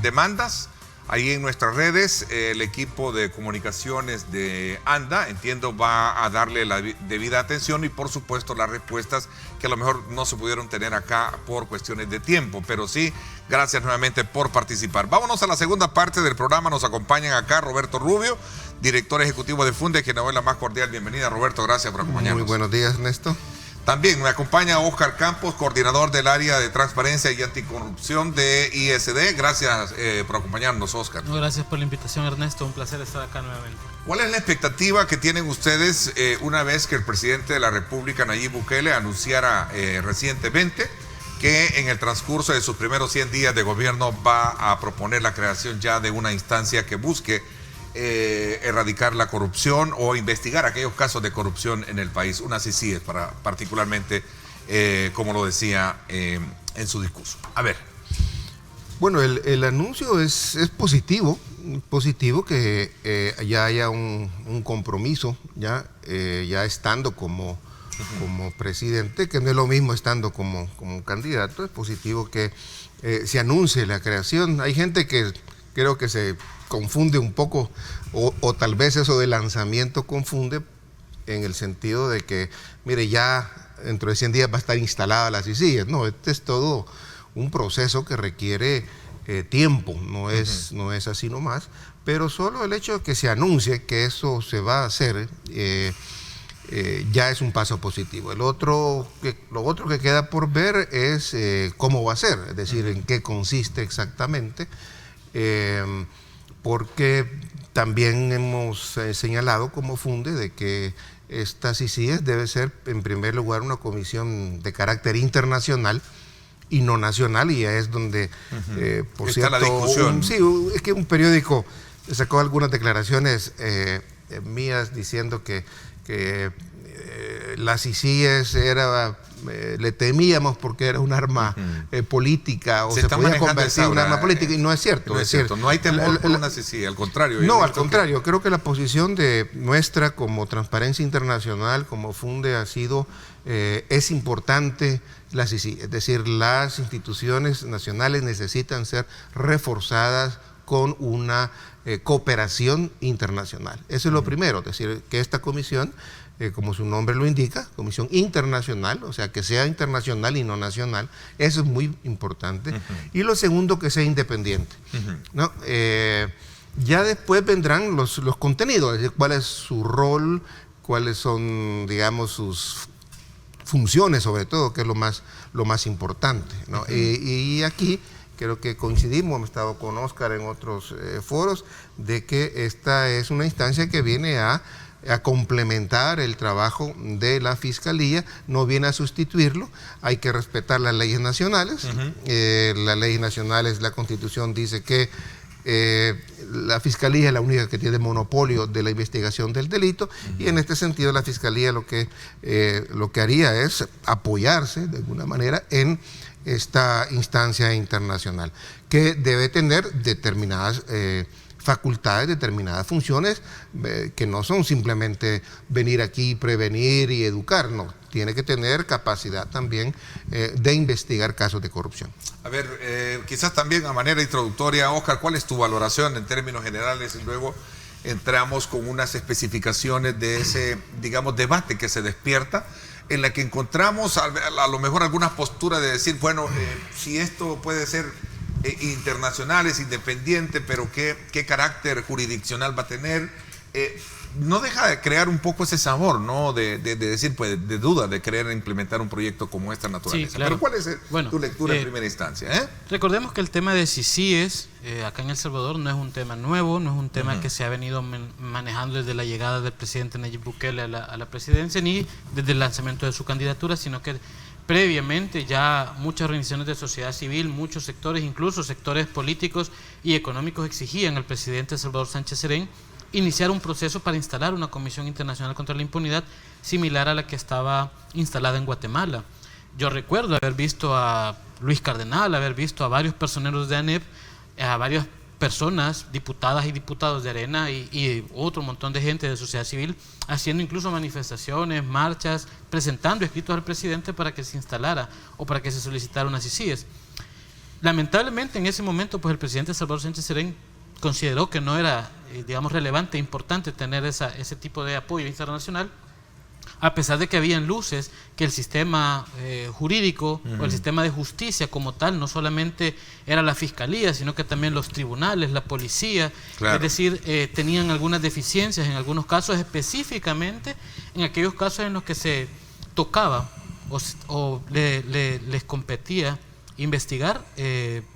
demandas, ahí en nuestras redes, el equipo de comunicaciones de ANDA, entiendo, va a darle la debida atención y por supuesto las respuestas que a lo mejor no se pudieron tener acá por cuestiones de tiempo, pero sí, gracias nuevamente por participar. Vámonos a la segunda parte del programa. Nos acompañan acá Roberto Rubio, director ejecutivo de Funde, que nos doy la más cordial bienvenida. Roberto, gracias por acompañarnos. Muy buenos días, Ernesto. También me acompaña Oscar Campos, coordinador del área de transparencia y anticorrupción de ISD. Gracias por acompañarnos, Oscar. Gracias por la invitación, Ernesto. Un placer estar acá nuevamente. ¿Cuál es la expectativa que tienen ustedes una vez que el presidente de la República, Nayib Bukele, anunciara recientemente que en el transcurso de sus primeros 100 días de gobierno va a proponer la creación ya de una instancia que busque erradicar la corrupción o investigar aquellos casos de corrupción en el país, una CICIES particularmente, como lo decía en su discurso? A ver. Bueno, el anuncio es positivo que ya haya un compromiso, ya estando como presidente, que no es lo mismo estando como candidato. Es positivo que se anuncie la creación. Hay gente que creo que se confunde un poco, o tal vez eso de lanzamiento confunde en el sentido de que, mire, ya dentro de 100 días va a estar instalada la CICIES. No, este es todo un proceso que requiere tiempo, no es así nomás, pero solo el hecho de que se anuncie que eso se va a hacer ya es un paso positivo. Lo otro que queda por ver es cómo va a ser, es decir, en qué consiste exactamente, porque también hemos señalado como Funde de que esta CICIES debe ser en primer lugar una comisión de carácter internacional y no nacional, y es donde, por está cierto, la discusión. Es que un periódico sacó algunas declaraciones mías diciendo que la CICIES le temíamos porque era un arma política, o se podía convertir en un arma política, y no es cierto. No es cierto, no hay temor por una CICIES, al contrario. No, al contrario, creo que la posición de nuestra como Transparencia Internacional, como Funde, ha sido, es importante la CICIES, es decir, las instituciones nacionales necesitan ser reforzadas con una cooperación internacional. Eso es lo primero, es decir, que esta comisión, como su nombre lo indica, comisión internacional, o sea, que sea internacional y no nacional, eso es muy importante. Y lo segundo, que sea independiente, ¿no? Ya después vendrán los contenidos, es decir, cuál es su rol, cuáles son, digamos, sus funciones, sobre todo, que es lo más importante, ¿no? Y aquí creo que coincidimos, hemos estado con Oscar en otros foros, de que esta es una instancia que viene a complementar el trabajo de la Fiscalía, no viene a sustituirlo. Hay que respetar las leyes nacionales. Las leyes nacionales, la Constitución dice que la Fiscalía es la única que tiene monopolio de la investigación del delito, y en este sentido la Fiscalía lo que haría es apoyarse de alguna manera en esta instancia internacional, que debe tener determinadas facultades, determinadas funciones, que no son simplemente venir aquí, prevenir y educar, no, tiene que tener capacidad también de investigar casos de corrupción. A ver, quizás también a manera introductoria, Oscar, ¿cuál es tu valoración en términos generales? Y luego entramos con unas especificaciones de ese, digamos, debate que se despierta, en la que encontramos a lo mejor algunas posturas de decir, bueno, si esto puede ser internacional, es independiente, pero ¿qué carácter jurisdiccional va a tener? No deja de crear un poco ese sabor, ¿no? De decir, pues, de duda de querer implementar un proyecto como esta naturaleza. Sí, claro. Pero ¿cuál es tu lectura en primera instancia? Recordemos que el tema de CICIES acá en El Salvador no es un tema nuevo, no es un tema que se ha venido manejando desde la llegada del presidente Nayib Bukele a la presidencia, ni desde el lanzamiento de su candidatura, sino que previamente ya muchas organizaciones de sociedad civil, muchos sectores, incluso sectores políticos y económicos, exigían al presidente Salvador Sánchez Serén iniciar un proceso para instalar una comisión internacional contra la impunidad similar a la que estaba instalada en Guatemala. Yo recuerdo haber visto a Luis Cardenal, haber visto a varios personeros de ANEP, a varios personas, diputadas y diputados de Arena y otro montón de gente de sociedad civil haciendo incluso manifestaciones, marchas, presentando escritos al presidente para que se instalara o para que se solicitara unas CICIES. Lamentablemente en ese momento pues el presidente Salvador Sánchez Serén consideró que no era digamos relevante e importante tener ese tipo de apoyo internacional, a pesar de que habían luces que el sistema jurídico o el sistema de justicia como tal, no solamente era la fiscalía, sino que también los tribunales, la policía, es decir, tenían algunas deficiencias en algunos casos, específicamente en aquellos casos en los que se tocaba o les competía investigar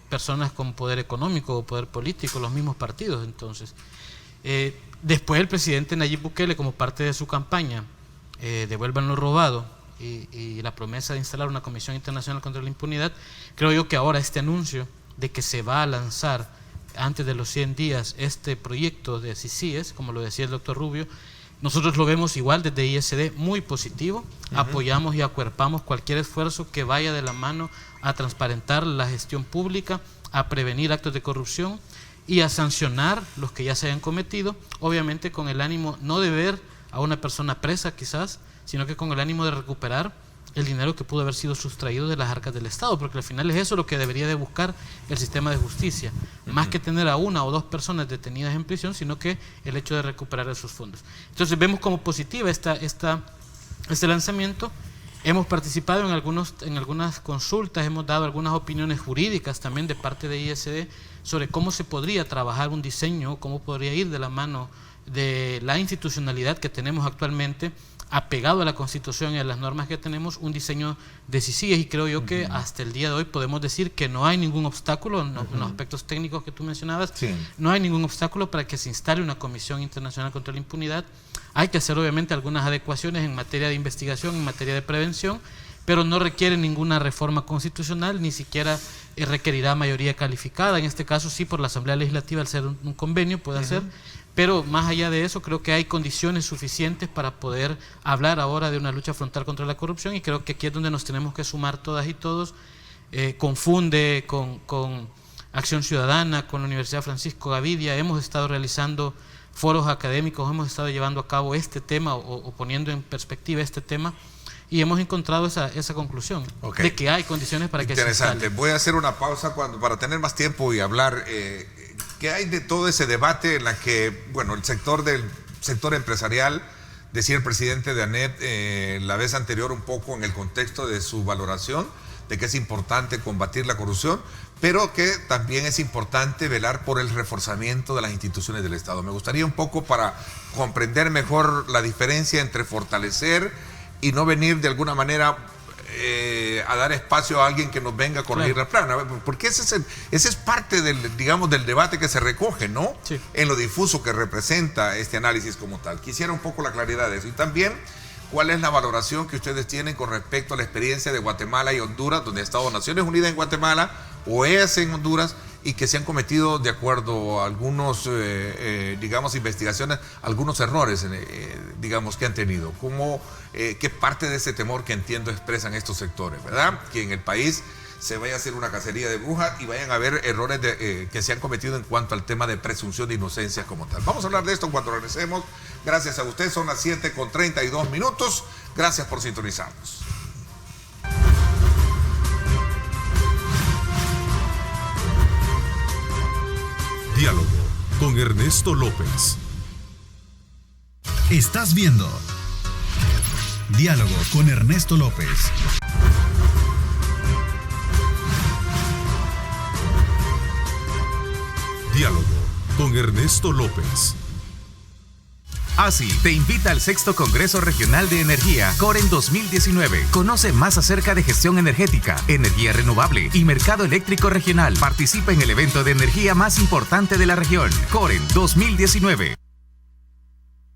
personas con poder económico o poder político, los mismos partidos. Entonces, después el presidente Nayib Bukele, como parte de su campaña, devuelvan lo robado y la promesa de instalar una Comisión Internacional contra la Impunidad, creo yo que ahora este anuncio de que se va a lanzar antes de los 100 días este proyecto de CICIES, como lo decía el doctor Rubio, nosotros lo vemos igual desde ISD muy positivo, apoyamos y acuerpamos cualquier esfuerzo que vaya de la mano a transparentar la gestión pública, a prevenir actos de corrupción y a sancionar los que ya se hayan cometido, obviamente con el ánimo no de ver a una persona presa quizás, sino que con el ánimo de recuperar el dinero que pudo haber sido sustraído de las arcas del Estado, porque al final es eso lo que debería de buscar el sistema de justicia, más que tener a una o dos personas detenidas en prisión, sino que el hecho de recuperar esos fondos. Entonces vemos como positiva este lanzamiento. Hemos participado en algunas consultas, hemos dado algunas opiniones jurídicas también de parte de ISD sobre cómo se podría trabajar un diseño, cómo podría ir de la mano de la institucionalidad que tenemos actualmente, apegado a la Constitución y a las normas que tenemos, un diseño de CICIES, y creo yo que hasta el día de hoy podemos decir que no hay ningún obstáculo en los aspectos técnicos que tú mencionabas, no hay ningún obstáculo para que se instale una Comisión Internacional contra la Impunidad. Hay que hacer obviamente algunas adecuaciones en materia de investigación, en materia de prevención, pero no requiere ninguna reforma constitucional, ni siquiera requerirá mayoría calificada. En este caso sí, por la Asamblea Legislativa, al ser un convenio puede hacer, pero más allá de eso creo que hay condiciones suficientes para poder hablar ahora de una lucha frontal contra la corrupción, y creo que aquí es donde nos tenemos que sumar todas y todos. Confunde con Acción Ciudadana, con la Universidad Francisco Gavidia, hemos estado realizando foros académicos, hemos estado llevando a cabo este tema o poniendo en perspectiva este tema, y hemos encontrado esa conclusión de que hay condiciones para que se instale. Interesante. Voy a hacer una pausa para tener más tiempo y hablar qué hay de todo ese debate en la que, bueno, el sector empresarial, decía el presidente de ANEP la vez anterior un poco en el contexto de su valoración de que es importante combatir la corrupción, pero que también es importante velar por el reforzamiento de las instituciones del Estado. Me gustaría un poco para comprender mejor la diferencia entre fortalecer y no venir de alguna manera a dar espacio a alguien que nos venga a corregir la plana, porque ese es parte del, digamos, del debate que se recoge, ¿no? Sí. En lo difuso que representa este análisis como tal. Quisiera un poco la claridad de eso. Y también, ¿cuál es la valoración que ustedes tienen con respecto a la experiencia de Guatemala y Honduras, donde ha estado Naciones Unidas en Guatemala, OEAS en Honduras, y que se han cometido, de acuerdo a algunos, digamos, investigaciones, algunos errores, digamos, que han tenido? ¿Qué parte de ese temor que entiendo expresan estos sectores, verdad? Que en el país se vaya a hacer una cacería de brujas y vayan a haber errores que se han cometido en cuanto al tema de presunción de inocencia como tal. Vamos a hablar de esto cuando regresemos. Gracias a usted, son las 7:32. Gracias por sintonizarnos. Diálogo con Ernesto López. Estás viendo Diálogo con Ernesto López. Diálogo con Ernesto López. ASI te invita al 6º Congreso Regional de Energía, COREN 2019. Conoce más acerca de gestión energética, energía renovable y mercado eléctrico regional. Participa en el evento de energía más importante de la región, COREN 2019.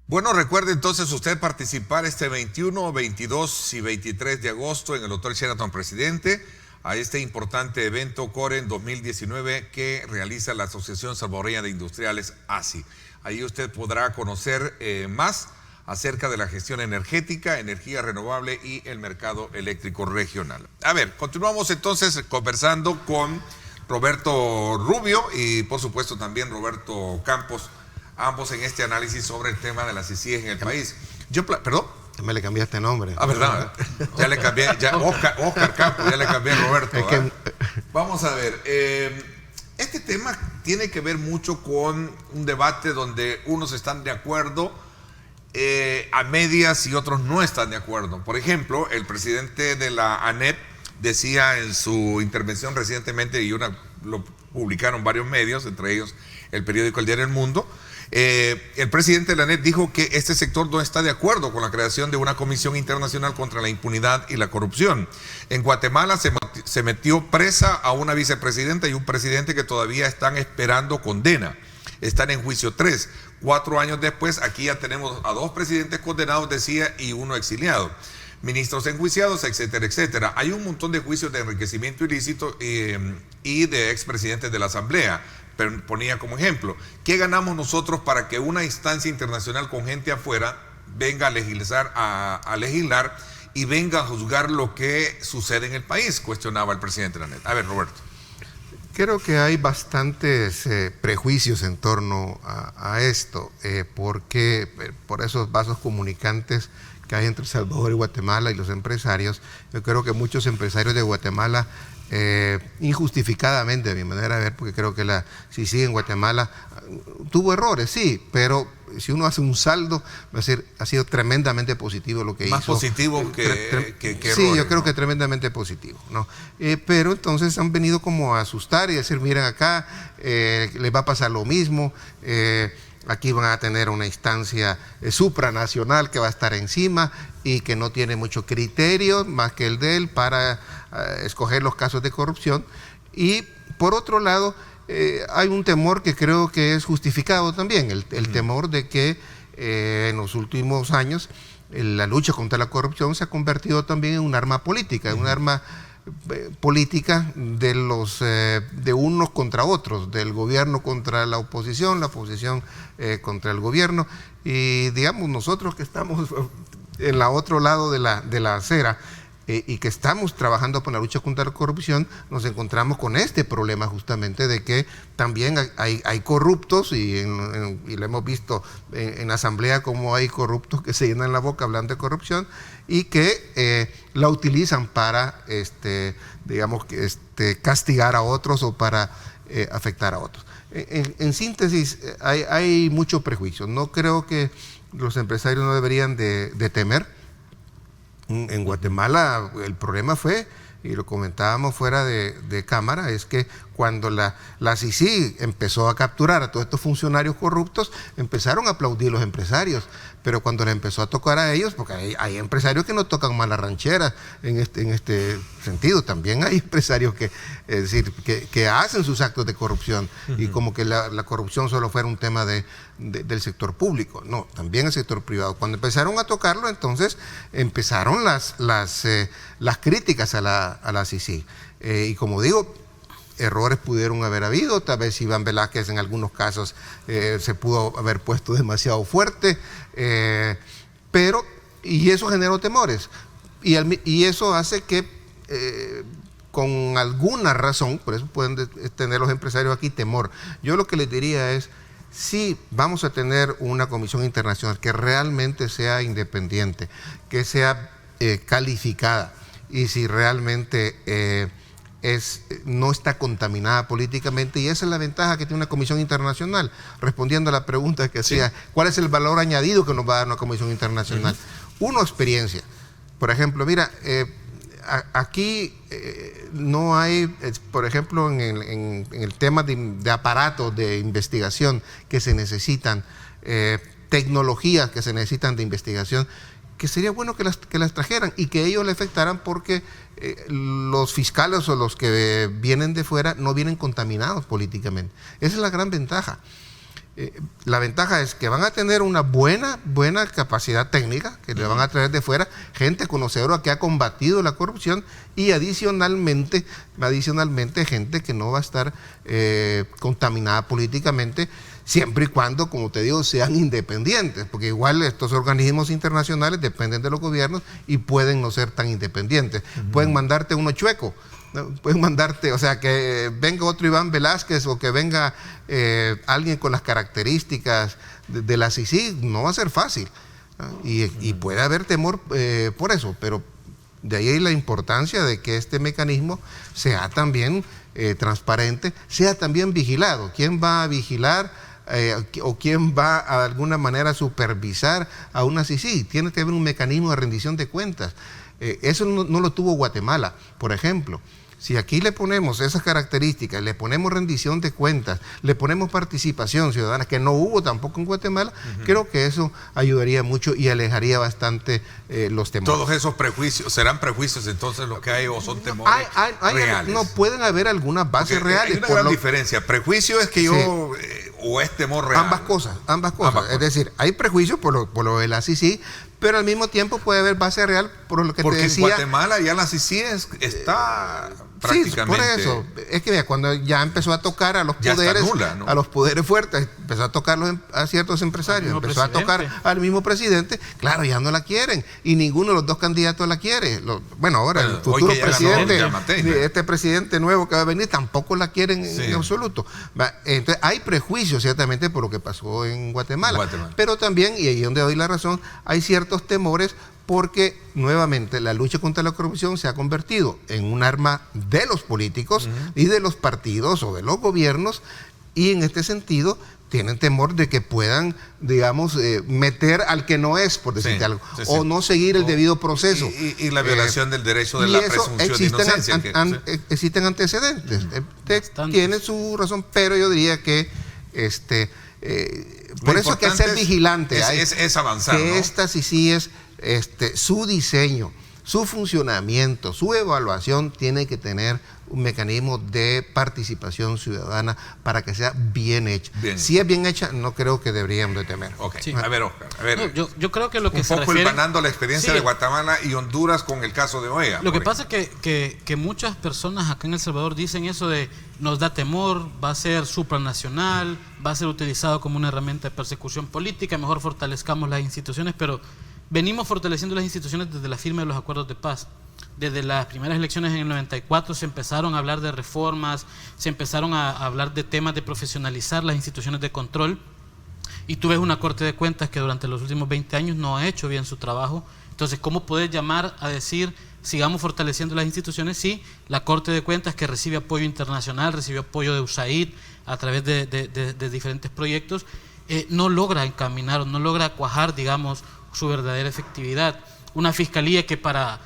Bueno, recuerde entonces usted participar este 21, 22 y 23 de agosto en el Hotel Sheraton Presidente a este importante evento COREN 2019 que realiza la Asociación Salvadoreña de Industriales, ASI. Ahí usted podrá conocer más acerca de la gestión energética, energía renovable y el mercado eléctrico regional. A ver, continuamos entonces conversando con Roberto Rubio y por supuesto también Roberto Campos, ambos en este análisis sobre el tema de las CICIG en el país. ¿Perdón? Me le cambiaste nombre. Ah, verdad. Ya le cambié, Oscar Campos, ya le cambié a Roberto. Vamos a ver, este tema tiene que ver mucho con un debate donde unos están de acuerdo a medias y otros no están de acuerdo. Por ejemplo, el presidente de la ANEP decía en su intervención recientemente, y lo publicaron varios medios, entre ellos el periódico El Diario El Mundo, el presidente de la ANEP dijo que este sector no está de acuerdo con la creación de una comisión internacional contra la impunidad y la corrupción. En Guatemala se metió presa a una vicepresidenta y un presidente que todavía están esperando condena. Están en juicio 3. 4 años después, aquí ya tenemos a 2 presidentes condenados, decía, y 1 exiliado. Ministros enjuiciados, etcétera, etcétera. Hay un montón de juicios de enriquecimiento ilícito y de expresidentes de la Asamblea. Pero ponía como ejemplo, ¿qué ganamos nosotros para que una instancia internacional con gente afuera venga a legislar y venga a juzgar lo que sucede en el país? Cuestionaba el presidente de la ANEP. A ver, Roberto. Creo que hay bastantes prejuicios en torno a esto, porque por esos vasos comunicantes que hay entre El Salvador y Guatemala y los empresarios, yo creo que muchos empresarios de Guatemala, injustificadamente a mi manera de ver, porque creo que la CICIG en Guatemala tuvo errores, sí, pero si uno hace un saldo, va a ser, ha sido tremendamente positivo lo que hizo. Más positivo que sí, errores, yo creo ¿no? que tremendamente positivo, ¿no? Pero entonces han venido como a asustar y decir, miren acá, les va a pasar lo mismo, aquí van a tener una instancia supranacional que va a estar encima y que no tiene mucho criterio más que el de él para escoger los casos de corrupción. Y por otro lado, hay un temor que creo que es justificado también, el temor de que en los últimos años la lucha contra la corrupción se ha convertido también en un arma política, un arma política de unos contra otros, del gobierno contra la oposición contra el gobierno, y digamos nosotros que estamos en la otro lado de la acera y que estamos trabajando por la lucha contra la corrupción, nos encontramos con este problema justamente de que también hay corruptos y lo hemos visto en la Asamblea como hay corruptos que se llenan la boca hablando de corrupción y que la utilizan para castigar a otros o para afectar a otros. En síntesis, hay mucho prejuicio. No creo que los empresarios no deberían de temer. En Guatemala el problema fue, y lo comentábamos fuera de cámara, es que cuando la CICIG empezó a capturar a todos estos funcionarios corruptos, empezaron a aplaudir los empresarios, pero cuando le empezó a tocar a ellos, porque hay empresarios que no tocan malas rancheras en este sentido, también hay empresarios que hacen sus actos de corrupción, y como que la corrupción solo fuera un tema del sector público, no, también el sector privado. Cuando empezaron a tocarlo, entonces empezaron las críticas a la CICIG, y como digo, errores pudieron haber habido, tal vez Iván Velázquez en algunos casos se pudo haber puesto demasiado fuerte, y eso generó temores, y eso hace que con alguna razón, por eso pueden tener los empresarios aquí temor. Yo lo que les diría es, si vamos a tener una comisión internacional que realmente sea independiente, que sea calificada, y si realmente no está contaminada políticamente, y esa es la ventaja que tiene una comisión internacional, respondiendo a la pregunta que hacía, ¿cuál es el valor añadido que nos va a dar una comisión internacional? Uno, experiencia. Por ejemplo, mira, aquí no hay, por ejemplo, en el tema de aparatos de investigación que se necesitan, tecnologías que se necesitan de investigación, que sería bueno que las trajeran y que ellos le afectaran, porque los fiscales o los que vienen de fuera no vienen contaminados políticamente. Esa es la gran ventaja. La ventaja es que van a tener una buena capacidad técnica, que le van a traer de fuera gente conocedora que ha combatido la corrupción, y adicionalmente gente que no va a estar contaminada políticamente, siempre y cuando, como te digo, sean independientes, porque igual estos organismos internacionales dependen de los gobiernos y pueden no ser tan independientes. Pueden mandarte uno chueco, ¿no? Pueden mandarte, o sea, que venga otro Iván Velázquez o que venga alguien con las características de la CICIG, no va a ser fácil, ¿no? Y puede haber temor por eso, pero de ahí la importancia de que este mecanismo sea también transparente, sea también vigilado. ¿Quién va a vigilar o quién va a, de alguna manera, a supervisar a una CICIG? Tiene que haber un mecanismo de rendición de cuentas. Eso no lo tuvo Guatemala, por ejemplo. Si aquí le ponemos esas características, le ponemos rendición de cuentas, le ponemos participación ciudadana, que no hubo tampoco en Guatemala, creo que eso ayudaría mucho y alejaría bastante los temores. Todos esos prejuicios, ¿serán prejuicios entonces lo que hay o son temores reales? No, pueden haber algunas bases reales. Hay una gran diferencia. Prejuicio es que yo, o es temor real. Ambas cosas. Es decir, hay prejuicios por lo de la CICIG, pero al mismo tiempo puede haber base real por lo que te decía. Porque en Guatemala ya la CICIG está prácticamente... Sí, por eso. Es que mira, cuando ya empezó a tocar a los poderes, nula, ¿no? a los poderes fuertes, empezó a tocar a ciertos empresarios, empezó a tocar al mismo presidente, claro, ya no la quieren. Y ninguno de los dos candidatos la quiere. Ahora, el futuro presidente, este presidente nuevo que va a venir, tampoco la quieren en absoluto. Entonces, hay prejuicios, ciertamente, por lo que pasó en Guatemala. Pero también, y ahí es donde doy la razón, hay ciertos temores porque nuevamente la lucha contra la corrupción se ha convertido en un arma de los políticos y de los partidos o de los gobiernos, y en este sentido tienen temor de que puedan, digamos, meter al que no es, por decirte algo, o no seguir el debido proceso. Y la violación del derecho de la presunción de inocencia. Existen antecedentes, tiene su razón, pero yo diría que por eso hay que ser vigilante. Es avanzar, que ¿no? esta sí es su diseño, su funcionamiento, su evaluación tiene que tener un mecanismo de participación ciudadana para que sea bien hecha. Si es bien hecha, no creo que deberían de temer. Okay. A ver, Oscar, No, yo creo que lo que un se poco refiere... hilvanando la experiencia de Guatemala y Honduras con el caso de OEA. Lo que pasa es que muchas personas acá en El Salvador dicen eso de nos da temor, va a ser supranacional, va a ser utilizado como una herramienta de persecución política, mejor fortalezcamos las instituciones, pero venimos fortaleciendo las instituciones desde la firma de los acuerdos de paz. Desde las primeras elecciones en el 94 se empezaron a hablar de reformas, se empezaron a hablar de temas de profesionalizar las instituciones de control, y tú ves una Corte de Cuentas que durante los últimos 20 años no ha hecho bien su trabajo. Entonces, ¿cómo puedes llamar a decir sigamos fortaleciendo las instituciones si la Corte de Cuentas, que recibe apoyo internacional, recibió apoyo de USAID a través de diferentes proyectos, no logra encaminar o no logra cuajar, digamos, su verdadera efectividad? Una fiscalía que para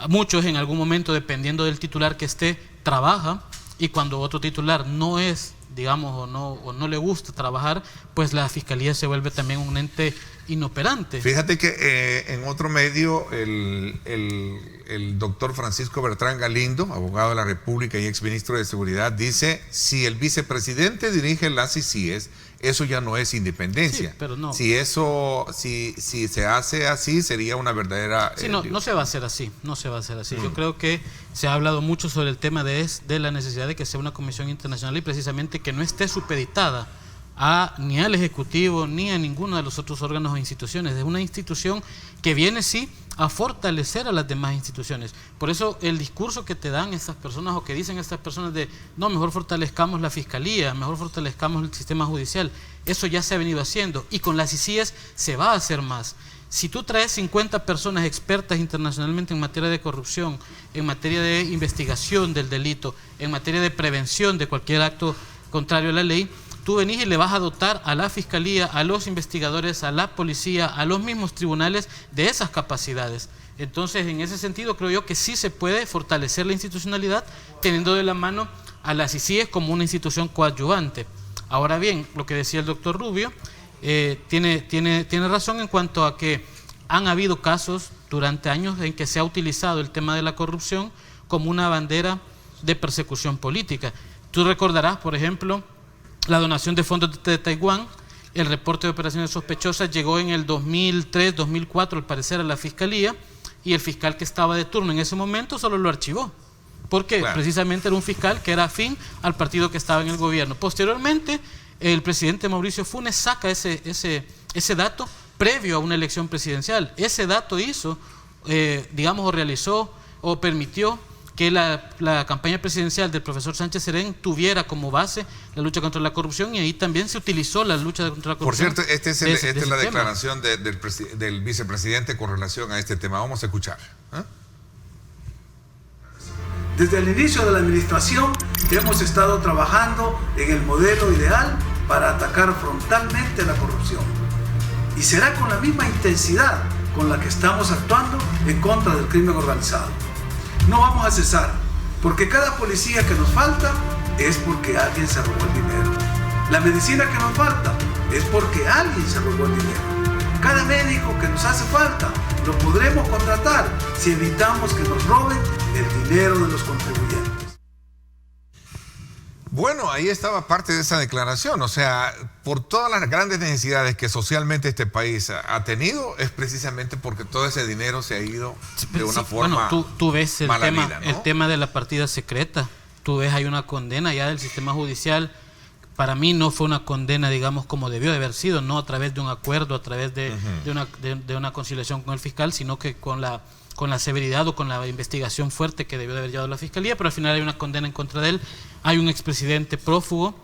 muchos en algún momento, dependiendo del titular que esté, trabaja, y cuando otro titular no es, digamos, o no le gusta trabajar, pues la fiscalía se vuelve también un ente inoperante. Fíjate que en otro medio el doctor Francisco Bertrán Galindo, abogado de la República y exministro de Seguridad, dice: si el vicepresidente dirige las CICIES, eso ya no es independencia. Sí, pero no. Si se hace así, sería una verdadera... Sí, no se va a hacer así, no se va a hacer así. Yo creo que se ha hablado mucho sobre el tema de la necesidad de que sea una comisión internacional, y precisamente que no esté supeditada ni al Ejecutivo ni a ninguno de los otros órganos o instituciones. Es una institución que viene sí a fortalecer a las demás instituciones. Por eso el discurso que te dan estas personas, o que dicen estas personas, de no, mejor fortalezcamos la fiscalía, mejor fortalezcamos el sistema judicial, eso ya se ha venido haciendo, y con las CICIES se va a hacer más. Si tú traes 50 personas expertas internacionalmente en materia de corrupción, en materia de investigación del delito, en materia de prevención de cualquier acto contrario a la ley, tú venís y le vas a dotar a la fiscalía, a los investigadores, a la policía, a los mismos tribunales de esas capacidades. Entonces, en ese sentido, creo yo que sí se puede fortalecer la institucionalidad teniendo de la mano a las CICIES como una institución coadyuvante. Ahora bien, lo que decía el doctor Rubio, tiene razón en cuanto a que han habido casos durante años en que se ha utilizado el tema de la corrupción como una bandera de persecución política. Tú recordarás, por ejemplo, la donación de fondos de Taiwán. El reporte de operaciones sospechosas llegó en el 2003, 2004, al parecer, a la fiscalía, y el fiscal que estaba de turno en ese momento solo lo archivó, porque precisamente era un fiscal que era afín al partido que estaba en el gobierno. Posteriormente, el presidente Mauricio Funes saca ese dato previo a una elección presidencial. Ese dato hizo, digamos, o realizó o permitió que la campaña presidencial del profesor Sánchez Serén tuviera como base la lucha contra la corrupción, y ahí también se utilizó la lucha contra la corrupción. Por cierto, esta es la declaración del vicepresidente con relación a este tema. Vamos a escuchar. Desde el inicio de la administración hemos estado trabajando en el modelo ideal para atacar frontalmente la corrupción. Y será con la misma intensidad con la que estamos actuando en contra del crimen organizado. No vamos a cesar, porque cada policía que nos falta es porque alguien se robó el dinero. La medicina que nos falta es porque alguien se robó el dinero. Cada médico que nos hace falta lo podremos contratar si evitamos que nos roben el dinero de los contribuyentes. Bueno, ahí estaba parte de esa declaración. O sea, por todas las grandes necesidades que socialmente este país ha tenido, es precisamente porque todo ese dinero se ha ido de una forma. Bueno, tú ves el ¿no? tema de la partida secreta. Tú ves, hay una condena ya del sistema judicial. Para mí no fue una condena, digamos, como debió de haber sido, no a través de un acuerdo, a través de una conciliación con el fiscal, sino que con la severidad o con la investigación fuerte que debió de haber llevado la fiscalía, pero al final hay una condena en contra de él. Hay un expresidente prófugo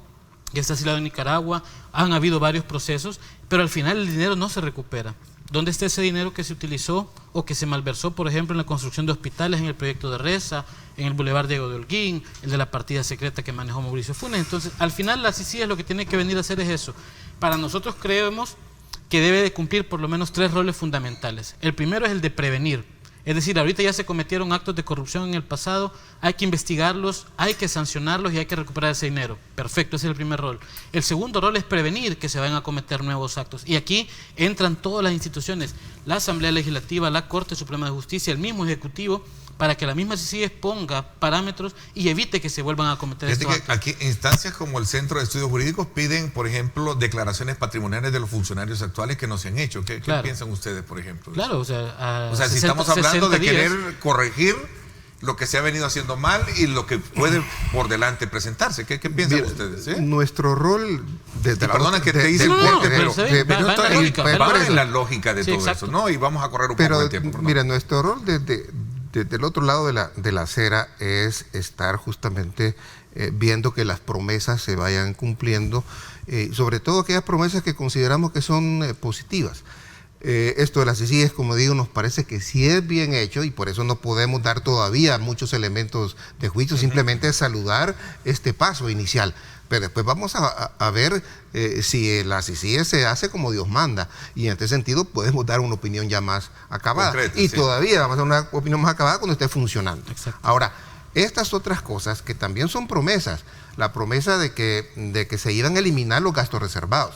que está asilado en Nicaragua, han habido varios procesos, pero al final el dinero no se recupera. ¿Dónde está ese dinero que se utilizó o que se malversó, por ejemplo, en la construcción de hospitales, en el proyecto de Reza, en el Boulevard Diego de Holguín, el de la partida secreta que manejó Mauricio Funes? Entonces, al final la CICIG lo que tiene que venir a hacer es eso. Para nosotros creemos que debe de cumplir por lo menos 3 roles fundamentales. El primero es el de prevenir. Es decir, ahorita ya se cometieron actos de corrupción en el pasado, hay que investigarlos, hay que sancionarlos y hay que recuperar ese dinero. Perfecto, ese es el primer rol. El segundo rol es prevenir que se vayan a cometer nuevos actos. Y aquí entran todas las instituciones, la Asamblea Legislativa, la Corte Suprema de Justicia, el mismo Ejecutivo, para que la misma CICIG ponga parámetros y evite que se vuelvan a cometer estos actos. Aquí instancias como el Centro de Estudios Jurídicos piden, por ejemplo, declaraciones patrimoniales de los funcionarios actuales que no se han hecho. ¿Qué piensan ustedes, por ejemplo? Claro, o sea, si estamos hablando de querer corregir lo que se ha venido haciendo mal y lo que puede por delante presentarse. ¿Qué piensan ustedes? Nuestro rol desde la perdona que te dice va en la lógica de todo eso, ¿no? Y vamos a correr un poco de tiempo. Mira, nuestro rol desde el otro lado de la acera es estar justamente viendo que las promesas se vayan cumpliendo, sobre todo aquellas promesas que consideramos que son positivas. Esto de las CICIG, como digo, nos parece que sí es bien hecho y por eso no podemos dar todavía muchos elementos de juicio, simplemente saludar este paso inicial. Pero después vamos a ver si la CICIG se hace como Dios manda, y en este sentido podemos dar una opinión ya más acabada. Concreta, y todavía vamos a dar una opinión más acabada cuando esté funcionando. Exacto. Ahora, estas otras cosas que también son promesas, la promesa de que se iban a eliminar los gastos reservados.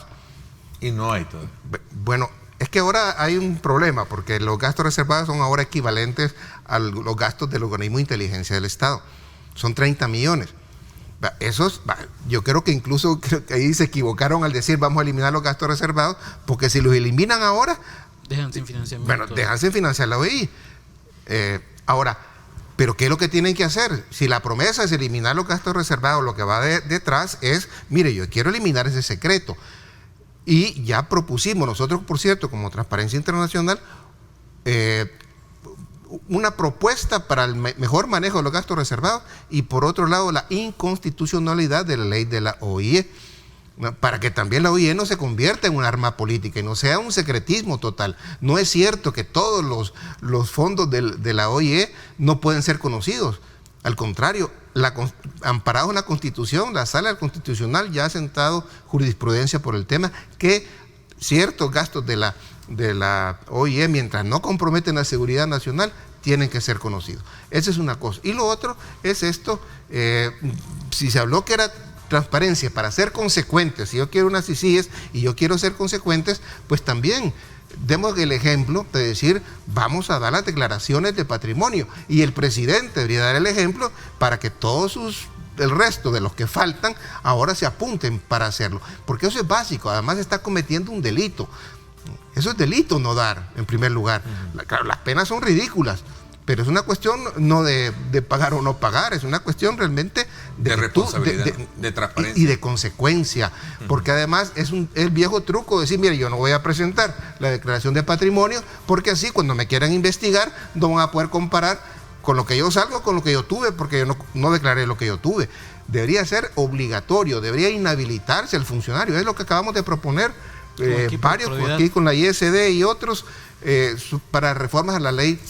Y no hay todo. Bueno, es que ahora hay un problema, porque los gastos reservados son ahora equivalentes a los gastos del organismo de inteligencia del Estado. Son 30 millones. Esos, yo creo que incluso ahí se equivocaron al decir vamos a eliminar los gastos reservados, porque si los eliminan ahora, dejan sin financiamiento. Bueno, dejan sin financiar la OI. Ahora, ¿pero qué es lo que tienen que hacer? Si la promesa es eliminar los gastos reservados, lo que va detrás es, mire, yo quiero eliminar ese secreto. Y ya propusimos nosotros, por cierto, como Transparencia Internacional, una propuesta para el mejor manejo de los gastos reservados y por otro lado la inconstitucionalidad de la ley de la OIE, para que también la OIE no se convierta en un arma política y no sea un secretismo total. No es cierto que todos los fondos de la OIE no pueden ser conocidos. Al contrario, amparado en la Constitución, la Sala Constitucional ya ha sentado jurisprudencia por el tema que ciertos gastos de la OIE, mientras no comprometen la seguridad nacional, tienen que ser conocidos. Esa es una cosa. Y lo otro es esto, si se habló que era transparencia para ser consecuentes, si yo quiero unas CICIG y yo quiero ser consecuentes, pues también demos el ejemplo de decir, vamos a dar las declaraciones de patrimonio, y el presidente debería dar el ejemplo para que el resto de los que faltan ahora se apunten para hacerlo, porque eso es básico. Además está cometiendo un delito. Eso es delito no dar, en primer lugar. Claro, las penas son ridículas, pero es una cuestión no de pagar o no pagar, es una cuestión realmente responsabilidad, de transparencia. Y de consecuencia, porque además es el viejo truco de decir, mire, yo no voy a presentar la declaración de patrimonio, porque así cuando me quieran investigar no van a poder comparar con lo que yo salgo con lo que yo tuve, porque yo no declaré lo que yo tuve. Debería ser obligatorio, debería inhabilitarse el funcionario, es lo que acabamos de proponer varios aquí con la ISD y otros para reformas a la ley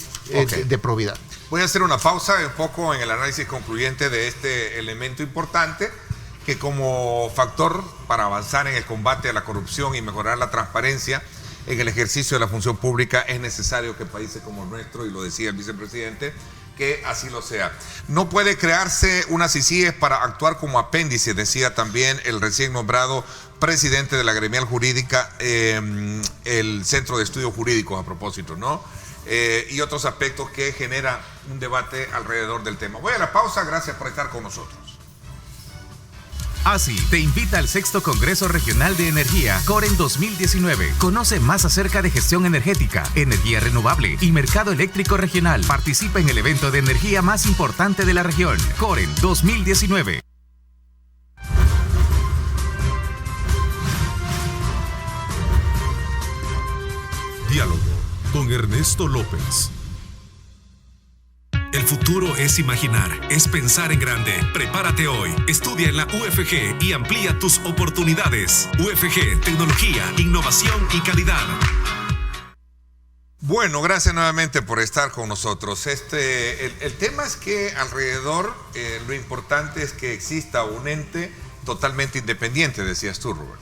de probidad. Voy a hacer una pausa un poco en el análisis concluyente de este elemento importante que como factor para avanzar en el combate a la corrupción y mejorar la transparencia en el ejercicio de la función pública es necesario que países como el nuestro, y lo decía el vicepresidente, que así lo sea. No puede crearse unas CICIES para actuar como apéndice, decía también el recién nombrado presidente de la gremial jurídica, el Centro de Estudios Jurídicos a propósito, ¿no? Y otros aspectos que genera un debate alrededor del tema. Voy a la pausa, gracias por estar con nosotros. ASI te invita al 6º Congreso Regional de Energía, COREN 2019. Conoce más acerca de gestión energética, energía renovable y mercado eléctrico regional. Participa en el evento de energía más importante de la región, COREN 2019. Diálogo con Ernesto López. El futuro es imaginar, es pensar en grande. Prepárate hoy, estudia en la UFG y amplía tus oportunidades. UFG, tecnología, innovación y calidad. Bueno, gracias nuevamente por estar con nosotros. El tema es que alrededor lo importante es que exista un ente totalmente independiente, decías tú, Robert.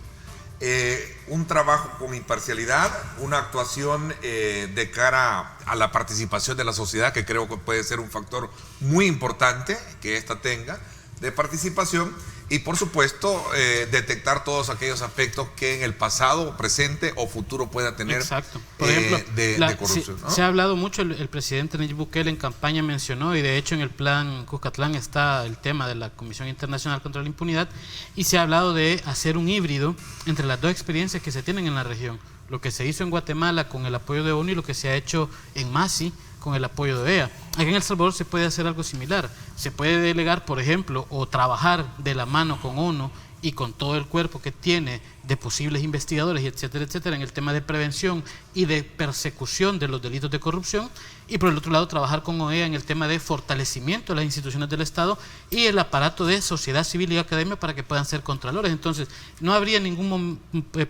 Un trabajo con imparcialidad, una actuación de cara a la participación de la sociedad, que creo que puede ser un factor muy importante que ésta tenga de participación, y por supuesto detectar todos aquellos aspectos que en el pasado, presente o futuro pueda tener. Exacto. Por ejemplo, de corrupción, ¿no? Se ha hablado mucho, el presidente Nayib Bukele en campaña mencionó, y de hecho en el plan Cuscatlán está el tema de la Comisión Internacional contra la Impunidad, y se ha hablado de hacer un híbrido entre las dos experiencias que se tienen en la región, lo que se hizo en Guatemala con el apoyo de ONU y lo que se ha hecho en Masi con el apoyo de OEA. Aquí en El Salvador se puede hacer algo similar. Se puede delegar, por ejemplo, o trabajar de la mano con ONU y con todo el cuerpo que tiene de posibles investigadores, y etcétera, etcétera, en el tema de prevención y de persecución de los delitos de corrupción, y por el otro lado trabajar con OEA en el tema de fortalecimiento de las instituciones del Estado y el aparato de sociedad civil y academia para que puedan ser contralores. Entonces, no habría ningún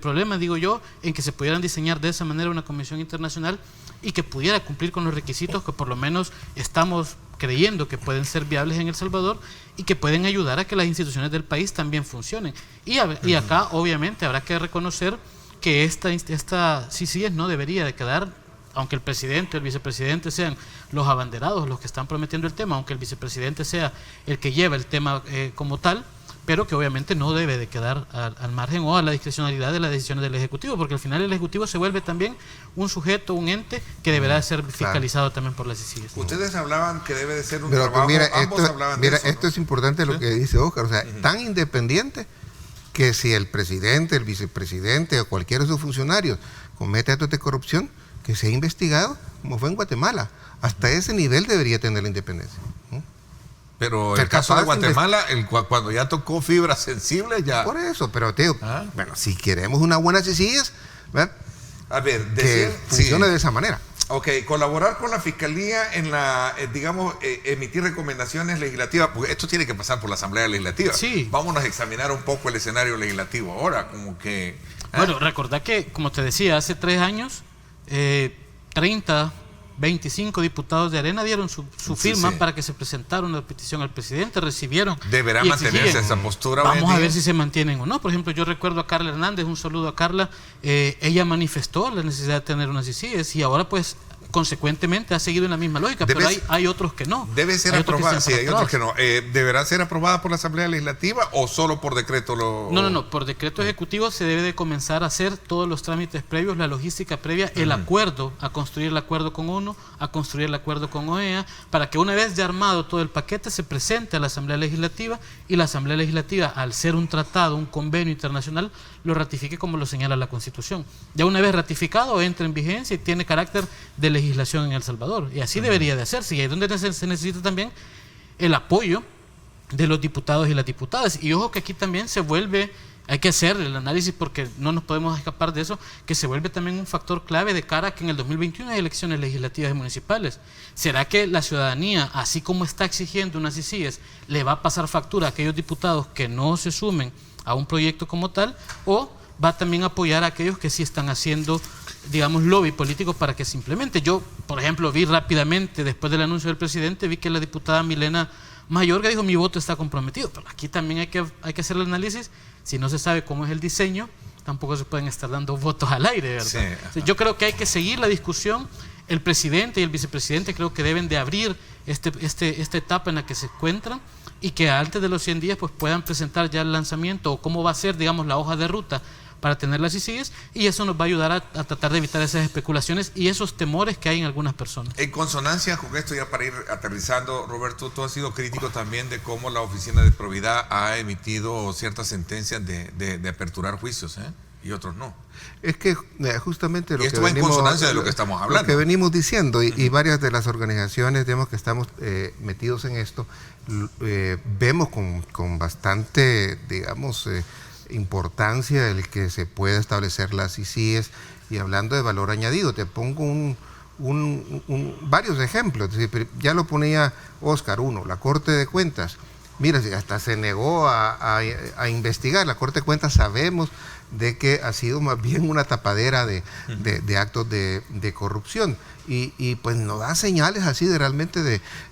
problema, digo yo, en que se pudieran diseñar de esa manera una comisión internacional y que pudiera cumplir con los requisitos que por lo menos estamos creyendo que pueden ser viables en El Salvador y que pueden ayudar a que las instituciones del país también funcionen. Y acá, obviamente, habrá que reconocer que esta CICIES no debería de quedar, aunque el presidente o el vicepresidente sean los abanderados, los que están prometiendo el tema, aunque el vicepresidente sea el que lleva el tema como tal, pero que obviamente no debe de quedar al margen o a la discrecionalidad de las decisiones del Ejecutivo, porque al final el Ejecutivo se vuelve también un sujeto, un ente que deberá ser fiscalizado también por las CICIES. Ustedes hablaban que debe de ser un pero trabajo, mira, ambos hablaban de eso, esto ¿no? es importante lo que dice Óscar, o sea, tan independiente que si el presidente, el vicepresidente o cualquiera de sus funcionarios comete actos de corrupción, que sea investigado, como fue en Guatemala. Hasta ese nivel debería tener la independencia. Pero el caso de Guatemala, cuando ya tocó fibras sensibles, ya... Por eso, pero te digo, bueno, si queremos una buena CICIES, a ver, que funcione de esa manera. Ok, colaborar con la Fiscalía en la, emitir recomendaciones legislativas, porque esto tiene que pasar por la Asamblea Legislativa. Sí. Vámonos a examinar un poco el escenario legislativo ahora, como que... Bueno, recordad que, como te decía, hace 3 años, 25 diputados de Arena dieron su firma para que se presentara una petición al presidente, recibieron. Deberá mantenerse esa postura. Vamos a ver si se mantienen o no. Por ejemplo, yo recuerdo a Carla Hernández, un saludo a Carla, ella manifestó la necesidad de tener una CICIES y ahora pues consecuentemente ha seguido en la misma lógica, pero hay otros que no. Debe ser aprobada, sí, hay otros que no. ¿Deberá ser aprobada por la Asamblea Legislativa o solo por decreto? No, por decreto ejecutivo se debe de comenzar a hacer todos los trámites previos, la logística previa, el acuerdo, a construir el acuerdo con ONU, a construir el acuerdo con OEA, para que una vez ya armado todo el paquete se presente a la Asamblea Legislativa y la Asamblea Legislativa, al ser un tratado, un convenio internacional, lo ratifique como lo señala la Constitución. Ya una vez ratificado, entra en vigencia y tiene carácter de legislación en El Salvador. Y así debería de hacerse. Y ahí es donde se necesita también el apoyo de los diputados y las diputadas. Y ojo que aquí también se vuelve, hay que hacer el análisis porque no nos podemos escapar de eso, que se vuelve también un factor clave de cara a que en el 2021 hay elecciones legislativas y municipales. ¿Será que la ciudadanía, así como está exigiendo unas CICIES, le va a pasar factura a aquellos diputados que no se sumen a un proyecto como tal, o va también a apoyar a aquellos que sí están haciendo, digamos, lobby político para que se implemente? Yo, por ejemplo, vi rápidamente, después del anuncio del presidente, vi que la diputada Milena Mayorga dijo: mi voto está comprometido. Pero aquí también hay que hacer el análisis. Si no se sabe cómo es el diseño, tampoco se pueden estar dando votos al aire, ¿verdad? Sí, entonces, yo creo que hay que seguir la discusión. El presidente y el vicepresidente creo que deben de abrir esta etapa en la que se encuentran, y que antes de los 100 días pues puedan presentar ya el lanzamiento o cómo va a ser, digamos, la hoja de ruta para tener las CICIES, y eso nos va a ayudar a tratar de evitar esas especulaciones y esos temores que hay en algunas personas. En consonancia con esto, ya para ir aterrizando, Roberto, tú has sido crítico también de cómo la Oficina de Probidad ha emitido ciertas sentencias de aperturar juicios, y otros no. Es que justamente lo y esto que va venimos, en consonancia de lo que estamos hablando. Lo que venimos diciendo, y varias de las organizaciones, digamos, que estamos metidos en esto, vemos con bastante, digamos, importancia el que se pueda establecer las CICIES. Y hablando de valor añadido, te pongo varios ejemplos. Es decir, ya lo ponía Oscar. Uno, la Corte de Cuentas. Mira, hasta se negó a investigar. La Corte de Cuentas sabemos de que ha sido más bien una tapadera de actos de corrupción. Y pues nos da señales así de realmente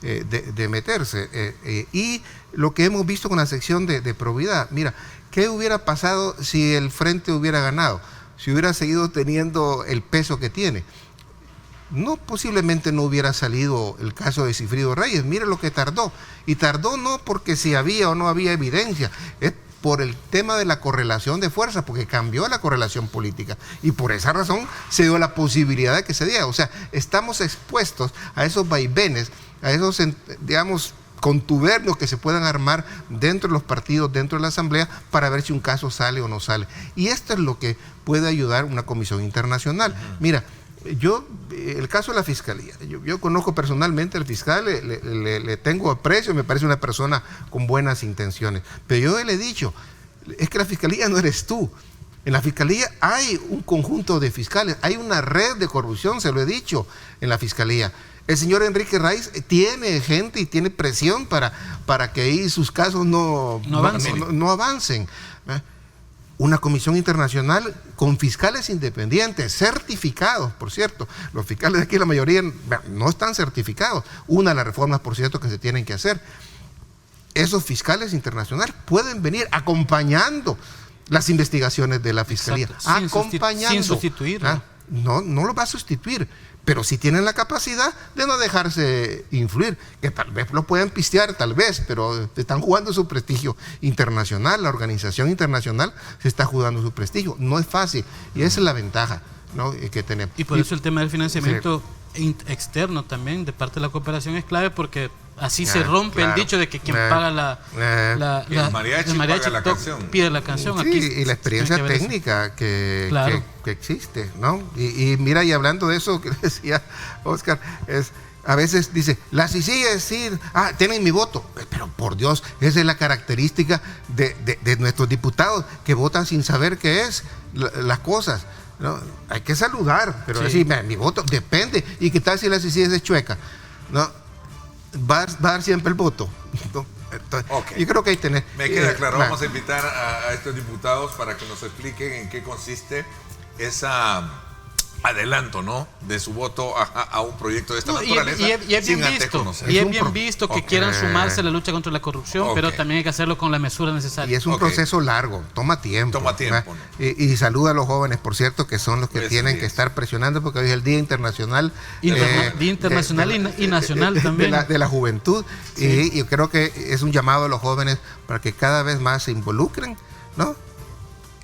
de meterse. Y lo que hemos visto con la sección de probidad, mira, ¿qué hubiera pasado si el Frente hubiera ganado? Si hubiera seguido teniendo el peso que tiene. No, posiblemente no hubiera salido el caso de Sigfrido Reyes. Mire lo que tardó. Y tardó no porque si había o no había evidencia, es por el tema de la correlación de fuerzas, porque cambió la correlación política. Y por esa razón se dio la posibilidad de que se diera. O sea, estamos expuestos a esos vaivenes, a esos, digamos, contubernios que se puedan armar dentro de los partidos, dentro de la asamblea, para ver si un caso sale o no sale. Y esto es lo que puede ayudar una comisión internacional. Mira, el caso de la fiscalía, yo conozco personalmente al fiscal, le tengo aprecio, me parece una persona con buenas intenciones, pero yo le he dicho, es que la fiscalía no eres tú. En la fiscalía hay un conjunto de fiscales, hay una red de corrupción, se lo he dicho, en la fiscalía. El señor Enrique Raiz tiene gente y tiene presión para que ahí sus casos no avancen. Una comisión internacional con fiscales independientes, certificados, por cierto. Los fiscales de aquí, la mayoría, no están certificados. Una de las reformas, por cierto, que se tienen que hacer. Esos fiscales internacionales pueden venir acompañando las investigaciones de la fiscalía. Acompañando. Sin sustituirlo. No lo va a sustituir, pero sí tienen la capacidad de no dejarse influir, que tal vez lo puedan pistear, tal vez, pero están jugando su prestigio internacional. La organización internacional se está jugando su prestigio. No es fácil, y esa es la ventaja, ¿no?, que tenemos. Y por eso el tema del financiamiento externo también de parte de la cooperación es clave, porque así se rompe el dicho de que quien paga el mariachi paga la canción. Pide la canción. Sí, aquí, y la experiencia técnica que existe, ¿no? Y mira, y hablando de eso que decía Oscar, a veces dice, las CICIES sí, tienen mi voto, pero por Dios, esa es la característica de nuestros diputados, que votan sin saber qué es las cosas, ¿no? Hay que saludar, pero decir, mi voto depende. ¿Y qué tal si la CICIES es chueca? ¿No? Va a dar siempre el voto. Entonces, yo creo que hay que tener. Me queda claro. Vamos a invitar a estos diputados para que nos expliquen en qué consiste esa adelanto, ¿no?, de su voto a un proyecto de esta naturaleza. Y es bien visto que quieran sumarse a la lucha contra la corrupción, pero también hay que hacerlo con la mesura necesaria. Y es un proceso largo, toma tiempo. ¿no? Y saluda a los jóvenes, por cierto, que son los que tienen que estar presionando, porque hoy es el Día Internacional. Día Internacional y Nacional también. De la juventud. Sí. Y yo creo que es un llamado a los jóvenes para que cada vez más se involucren, ¿no?,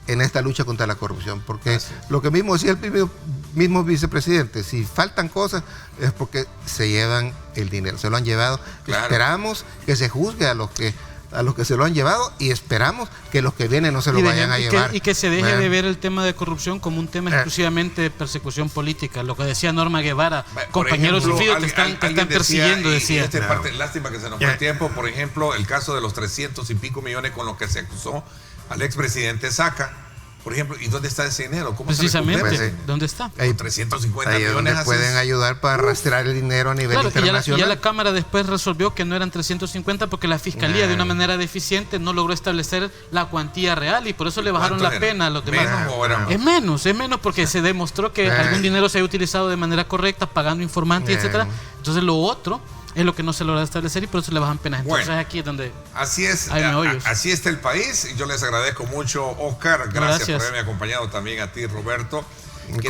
en esta lucha contra la corrupción, porque lo que mismo decía el mismo vicepresidente, si faltan cosas es porque se llevan el dinero, se lo han llevado. Esperamos que se juzgue a los que a los que se lo han llevado y esperamos que los que vienen no se lo vayan a llevar. Y que se deje de ver el tema de corrupción como un tema exclusivamente de persecución política. Lo que decía Norma Guevara, compañeros de FIDO te están persiguiendo, decía. Lástima que se nos fue el tiempo. Por ejemplo, el caso de los 300 y pico millones con los que se acusó al expresidente Saca. Por ejemplo, ¿y dónde está ese dinero? ¿Cómo precisamente, ¿dónde está? Hay 350 ahí millones. Donde pueden ayudar para rastrear el dinero a nivel internacional. Ya la Cámara después resolvió que no eran 350 porque la Fiscalía de una manera deficiente no logró establecer la cuantía real y por eso le bajaron la pena a los demás. ¿Menos Es menos porque se demostró que algún dinero se ha utilizado de manera correcta, pagando informantes, etcétera. Entonces lo otro es lo que no se logra establecer y por eso le bajan penas. Entonces aquí es donde así es, hay meollos. Así está el país. Yo les agradezco mucho, Oscar. Gracias por haberme acompañado, también a ti, Roberto. Que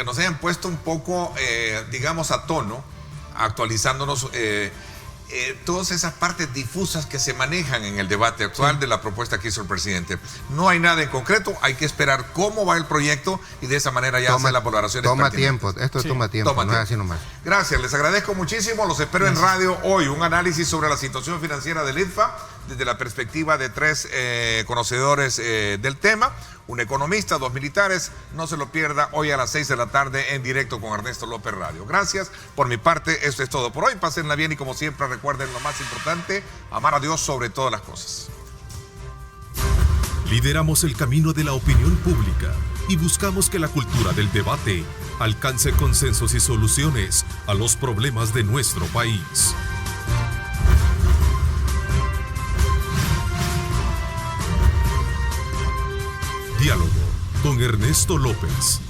nos hayan puesto un poco, digamos, a tono, actualizándonos todas esas partes difusas que se manejan en el debate actual de la propuesta que hizo el presidente. No hay nada en concreto, hay que esperar cómo va el proyecto y de esa manera ya hacer la valoración. Toma tiempo, toma tiempo, no es así nomás. Gracias, les agradezco muchísimo, los espero en radio hoy, un análisis sobre la situación financiera del IDFA desde la perspectiva de 3 conocedores del tema, un economista, 2 militares. No se lo pierda hoy a las 6 de la tarde en directo con Ernesto López Radio. Gracias, por mi parte esto es todo por hoy, pásenla bien y como siempre recuerden lo más importante, amar a Dios sobre todas las cosas. Lideramos el camino de la opinión pública y buscamos que la cultura del debate alcance consensos y soluciones a los problemas de nuestro país. Diálogo con Ernesto López.